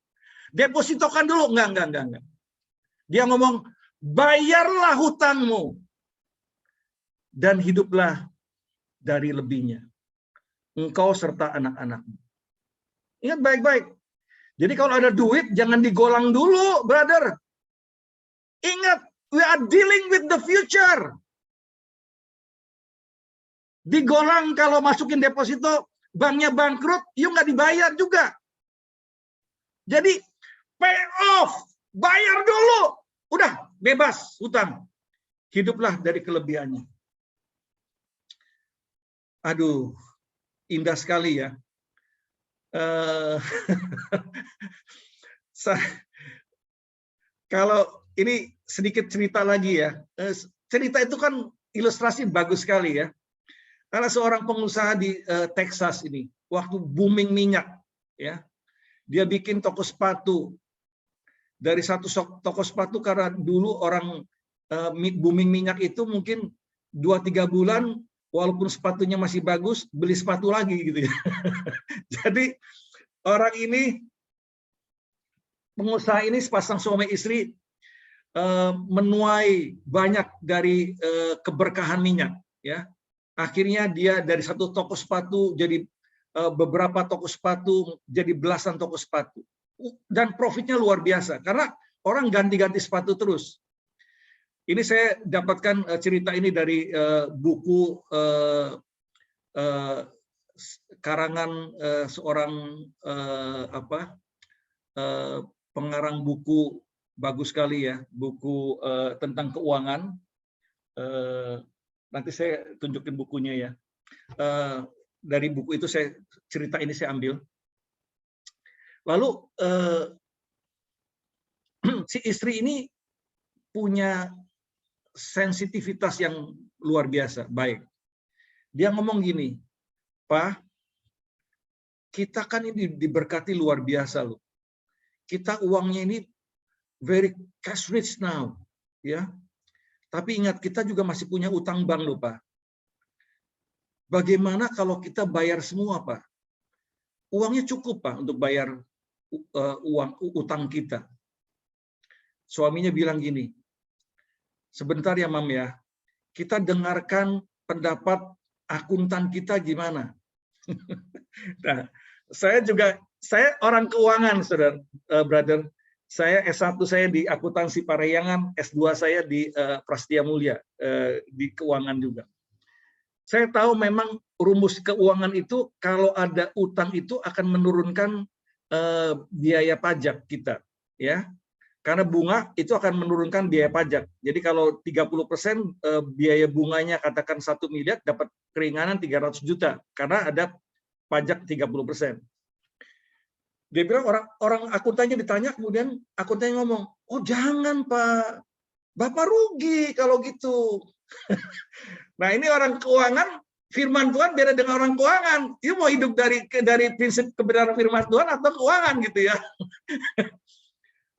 Depositokan dulu. Enggak. Dia ngomong, bayarlah hutangmu dan hiduplah dari lebihnya. Engkau serta anak-anakmu. Ingat baik-baik. Jadi kalau ada duit, jangan digolang dulu, brother. Ingat, we are dealing with the future. Digolang kalau masukin deposito, banknya bangkrut, yuk nggak dibayar juga. Jadi pay off, bayar dulu, udah bebas hutang, hiduplah dari kelebihannya. Aduh, indah sekali ya. Kalau ini sedikit cerita lagi ya, cerita itu kan ilustrasi bagus sekali ya. Karena seorang pengusaha di Texas ini, waktu booming minyak, ya, dia bikin toko sepatu. Dari satu toko sepatu, karena dulu orang booming minyak itu mungkin 2-3 bulan, walaupun sepatunya masih bagus, beli sepatu lagi gitu ya. Jadi orang ini, pengusaha ini sepasang suami istri, menuai banyak dari keberkahan minyak, ya. Akhirnya dia dari satu toko sepatu jadi beberapa toko sepatu, jadi belasan toko sepatu, dan profitnya luar biasa karena orang ganti-ganti sepatu terus. Ini saya dapatkan cerita ini dari buku karangan seorang pengarang buku bagus sekali ya, buku tentang keuangan. Nanti saya tunjukin bukunya ya. Dari buku itu cerita ini saya ambil. Lalu si istri ini punya sensitivitas yang luar biasa, baik. Dia ngomong gini, Pak, kita kan ini diberkati luar biasa loh. Kita uangnya ini very cash rich now, ya. Tapi ingat kita juga masih punya utang bank loh, Pak. Bagaimana kalau kita bayar semua, Pak? Uangnya cukup, Pak, untuk bayar utang kita. Suaminya bilang gini, sebentar ya, Mam ya, kita dengarkan pendapat akuntan kita gimana. Nah, saya orang keuangan, saudara, brother. Saya S1 saya di akuntansi Parahyangan, S2 saya di Prasetya Mulia, di keuangan juga. Saya tahu memang rumus keuangan itu kalau ada utang itu akan menurunkan biaya pajak kita, ya. Karena bunga itu akan menurunkan biaya pajak. Jadi kalau 30% biaya bunganya katakan 1 miliar, dapat keringanan 300 juta karena ada pajak 30%. Dia bilang orang akuntannya ditanya, kemudian akuntannya ngomong, oh jangan Pak, Bapak rugi kalau gitu. Nah ini orang keuangan, firman Tuhan beda dengan orang keuangan. Dia mau hidup dari prinsip kebenaran firman Tuhan atau keuangan gitu ya.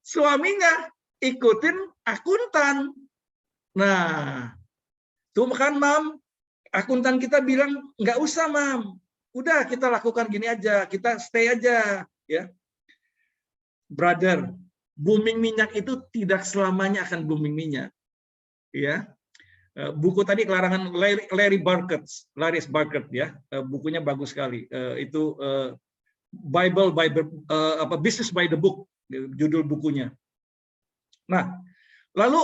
Suaminya ikutin akuntan. Nah, tuh kan Mam, akuntan kita bilang nggak usah Mam, udah kita lakukan gini aja, kita stay aja, ya. Brother, booming minyak itu tidak selamanya akan booming minyak, ya. Buku tadi karangan Larry Burkett, ya, bukunya bagus sekali. Itu Business by the Book, judul bukunya. Nah, lalu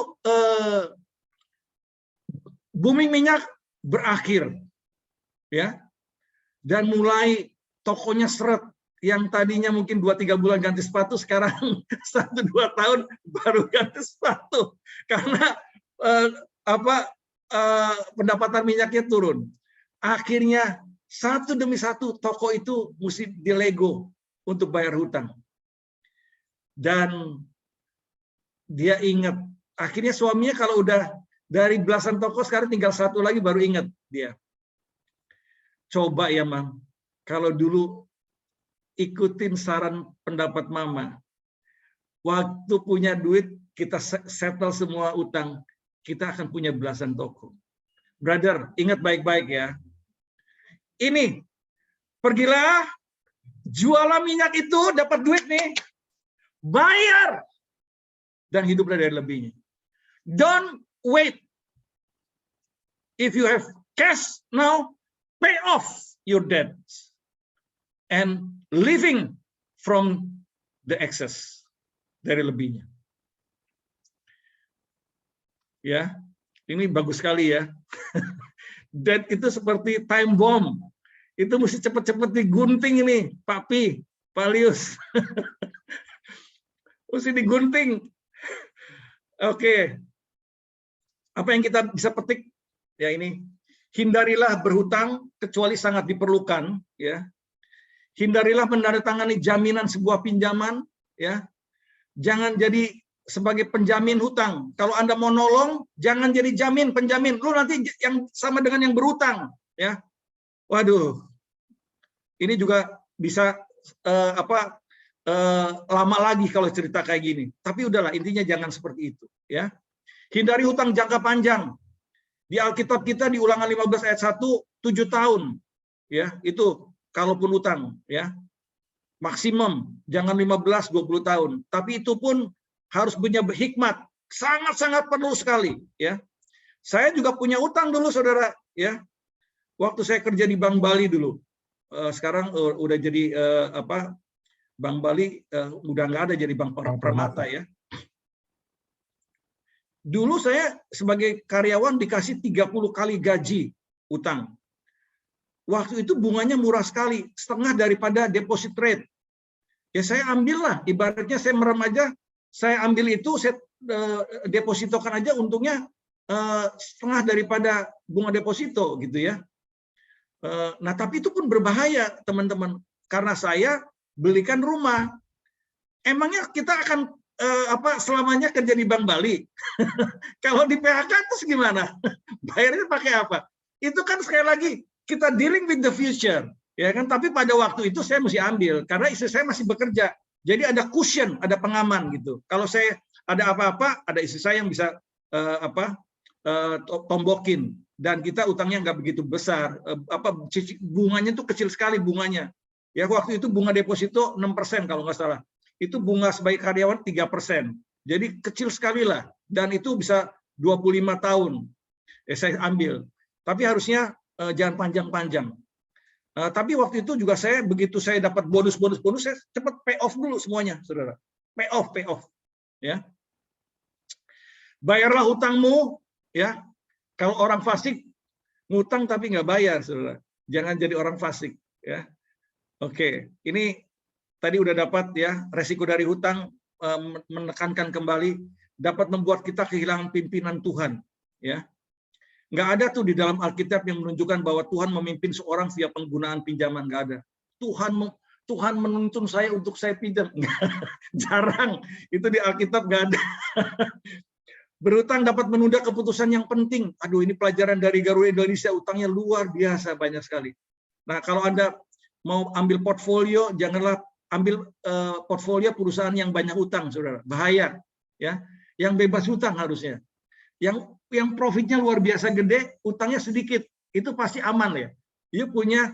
booming minyak berakhir, ya, dan mulai tokonya seret. Yang tadinya mungkin 2-3 bulan ganti sepatu, sekarang 1-2 tahun baru ganti sepatu karena pendapatan minyaknya turun. Akhirnya satu demi satu toko itu mesti dilego untuk bayar hutang. Dan dia ingat, akhirnya suaminya kalau udah dari belasan toko sekarang tinggal satu lagi baru ingat dia. Coba ya Mam, kalau dulu ikutin saran pendapat Mama, waktu punya duit kita settle semua utang, kita akan punya belasan toko. Brother, ingat baik-baik ya. Ini, pergilah, jualan minyak itu, dapat duit nih, bayar, dan hiduplah dari lebihnya. Don't wait. If you have cash now, pay off your debts. And living from the excess, dari lebihnya. Ya, ini bagus sekali ya. Debt itu seperti time bomb. Itu mesti cepat-cepat digunting ini, Pak Pi, Pak Lius. Mesti digunting. Oke. Apa yang kita bisa petik ya ini? Hindarilah berhutang kecuali sangat diperlukan, ya. Hindarilah menandatangani jaminan sebuah pinjaman, ya. Jangan jadi sebagai penjamin hutang. Kalau Anda mau nolong, jangan jadi penjamin. Lu nanti yang sama dengan yang berhutang, ya. Waduh. Ini juga bisa lama lagi kalau cerita kayak gini. Tapi udahlah, intinya jangan seperti itu, ya. Hindari hutang jangka panjang. Di Alkitab kita di Ulangan 15 ayat 1, 7 tahun. Ya, itu kalaupun utang, ya. Maksimum jangan 15-20 tahun. Tapi itu pun harus punya hikmat. sangat-sangat perlu sekali, ya. Saya juga punya utang dulu, saudara, ya. Waktu saya kerja di Bank Bali dulu, sekarang udah jadi Bank Bali udah nggak ada, jadi Bank Permata, ya. Dulu saya sebagai karyawan dikasih 30 kali gaji utang. Waktu itu bunganya murah sekali, setengah daripada deposit rate. Ya saya ambillah, ibaratnya saya merem aja, saya ambil itu, saya depositokan aja, untungnya setengah daripada bunga deposito gitu ya. Nah tapi itu pun berbahaya teman-teman, karena saya belikan rumah. Emangnya kita akan selamanya kerja di Bank Bali? Kalau di PHK terus gimana? Bayarnya pakai apa? Itu kan sekali lagi kita dealing with the future, ya kan? Tapi pada waktu itu saya mesti ambil karena istri saya masih bekerja. Jadi ada cushion, ada pengaman gitu. Kalau saya ada apa-apa, ada istri saya yang bisa tombokin, dan kita utangnya nggak begitu besar. Bunganya tuh kecil sekali bunganya. Ya waktu itu bunga deposito 6% kalau nggak salah. Itu bunga sebagai karyawan 3%. Jadi kecil sekali lah, dan itu bisa 25 tahun. Saya ambil. Tapi harusnya jangan panjang-panjang. Tapi waktu itu juga saya, begitu saya dapat bonus, saya cepat pay off dulu semuanya, saudara. Pay off, ya. Bayarlah hutangmu, ya. Kalau orang fasik ngutang tapi nggak bayar, saudara. Jangan jadi orang fasik, ya. Oke, ini tadi udah dapat ya, resiko dari hutang, menekankan kembali dapat membuat kita kehilangan pimpinan Tuhan, ya. Nggak ada tuh di dalam Alkitab yang menunjukkan bahwa Tuhan memimpin seorang via penggunaan pinjaman, nggak ada. Tuhan menuntun saya untuk saya pinjam, jarang. Itu di Alkitab nggak ada. Berutang dapat menunda keputusan yang penting. Aduh, ini pelajaran dari Garuda Indonesia, utangnya luar biasa banyak sekali. Nah, kalau Anda mau ambil portfolio, janganlah ambil portfolio perusahaan yang banyak utang, saudara. Bahaya, ya. Yang bebas utang harusnya. Yang profitnya luar biasa gede, utangnya sedikit, itu pasti aman ya. Dia punya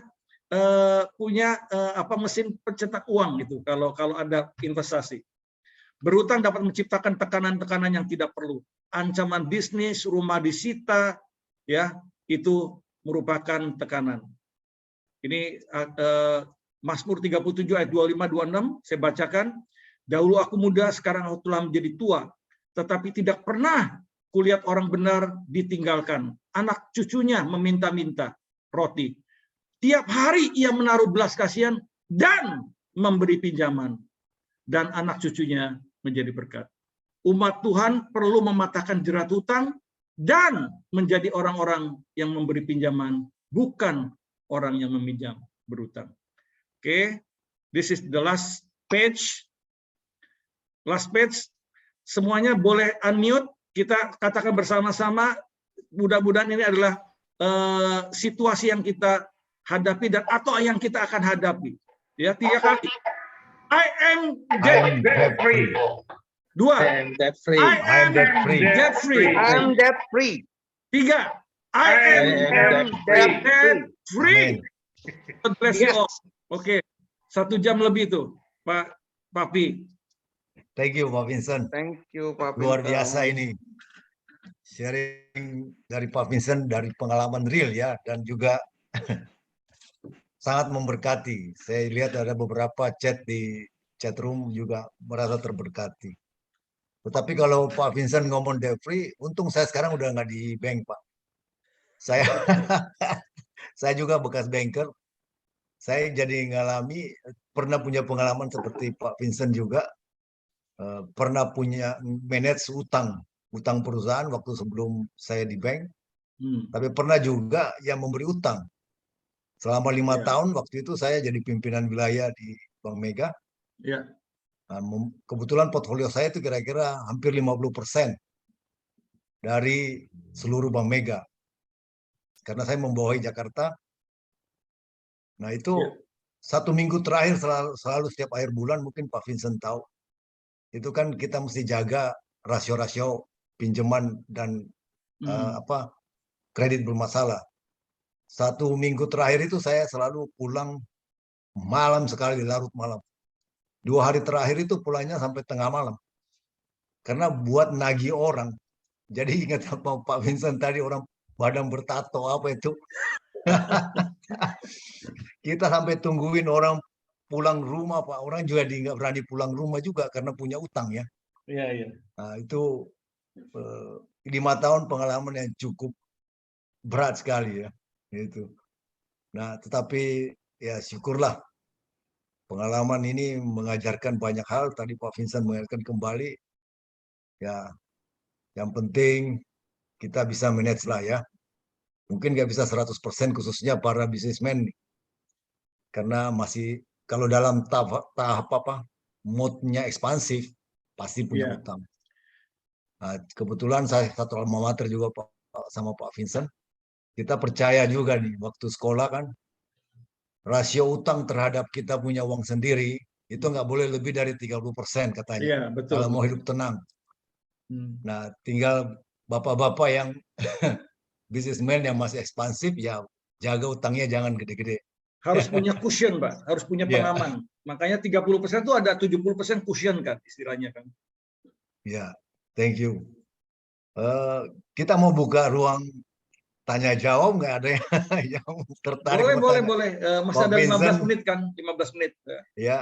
mesin pencetak uang gitu. Kalau ada investasi. Berutang dapat menciptakan tekanan-tekanan yang tidak perlu. Ancaman bisnis, rumah disita, ya, itu merupakan tekanan. Ini Mazmur 37 ayat 25-26, saya bacakan. Dahulu aku muda, sekarang aku telah menjadi tua, tetapi tidak pernah kulihat orang benar ditinggalkan. Anak cucunya meminta-minta roti. Tiap hari ia menaruh belas kasihan dan memberi pinjaman. Dan anak cucunya menjadi berkat. Umat Tuhan perlu mematahkan jerat hutang dan menjadi orang-orang yang memberi pinjaman, bukan orang yang meminjam berutang. Oke, this is the last page. Last page. Semuanya boleh unmute. Kita katakan bersama-sama. Mudah-mudahan ini adalah situasi yang kita hadapi dan atau yang kita akan hadapi. Ya, 3 kali. I am debt free. 2. I am debt free. I am debt free. Debt free. I am debt free. 3. I am debt free. God bless you all. Oke, 1 jam lebih tuh, Pak Papi. Thank you, Pak Vincent. Thank you, Pak Vincent. Luar biasa ini. Sharing dari Pak Vincent dari pengalaman real ya, dan juga sangat memberkati. Saya lihat ada beberapa chat di chat room juga merasa terberkati. Tetapi kalau Pak Vincent ngomong debt free, untung saya sekarang udah nggak di bank, Pak. Saya juga bekas banker. Saya jadi ngalami, pernah punya pengalaman seperti Pak Vincent juga, pernah punya manage utang perusahaan waktu sebelum saya di bank, tapi pernah juga yang memberi utang. Selama 5 tahun waktu itu saya jadi pimpinan wilayah di Bank Mega. Yeah. Nah, kebetulan portfolio saya itu kira-kira hampir 50% dari seluruh Bank Mega. Karena saya membawahi Jakarta. Nah itu 1 minggu terakhir selalu setiap akhir bulan, mungkin Pak Vincent tahu. Itu kan kita mesti jaga rasio-rasio pinjaman dan kredit bermasalah. 1 minggu terakhir itu saya selalu pulang malam sekali, larut malam. 2 hari terakhir itu pulangnya sampai tengah malam. karena buat nagih orang. Jadi ingat apa Pak Vincent tadi, orang badan bertato apa itu. Kita sampai tungguin orang pulang rumah, Pak. Orang juga nggak berani pulang rumah juga karena punya utang ya. Iya, iya. Nah, itu 5 tahun pengalaman yang cukup berat sekali ya. Itu. Nah, tetapi ya syukurlah pengalaman ini mengajarkan banyak hal. Tadi Pak Vincent mengingatkan kembali, ya yang penting kita bisa manage lah ya. Mungkin nggak bisa 100% khususnya para bisnismen. Karena masih, kalau dalam tahap apa, mode-nya ekspansif, pasti punya utang. Nah, kebetulan saya satu alma mater juga sama Pak Vincent. Kita percaya juga nih, waktu sekolah kan, rasio utang terhadap kita punya uang sendiri, itu nggak boleh lebih dari 30% katanya. Iya, betul. Kalau mau hidup tenang. Nah, tinggal bapak-bapak yang bisnismen yang masih ekspansif, ya jaga utangnya jangan gede-gede. Harus punya cushion, Pak. Harus punya pengaman. Makanya 30% itu ada 70% cushion kan istilahnya kan. Ya, thank you. Kita mau buka ruang tanya jawab, nggak ada yang tertarik? Boleh. Masih ada 15 menit kan? 15 menit. Ya,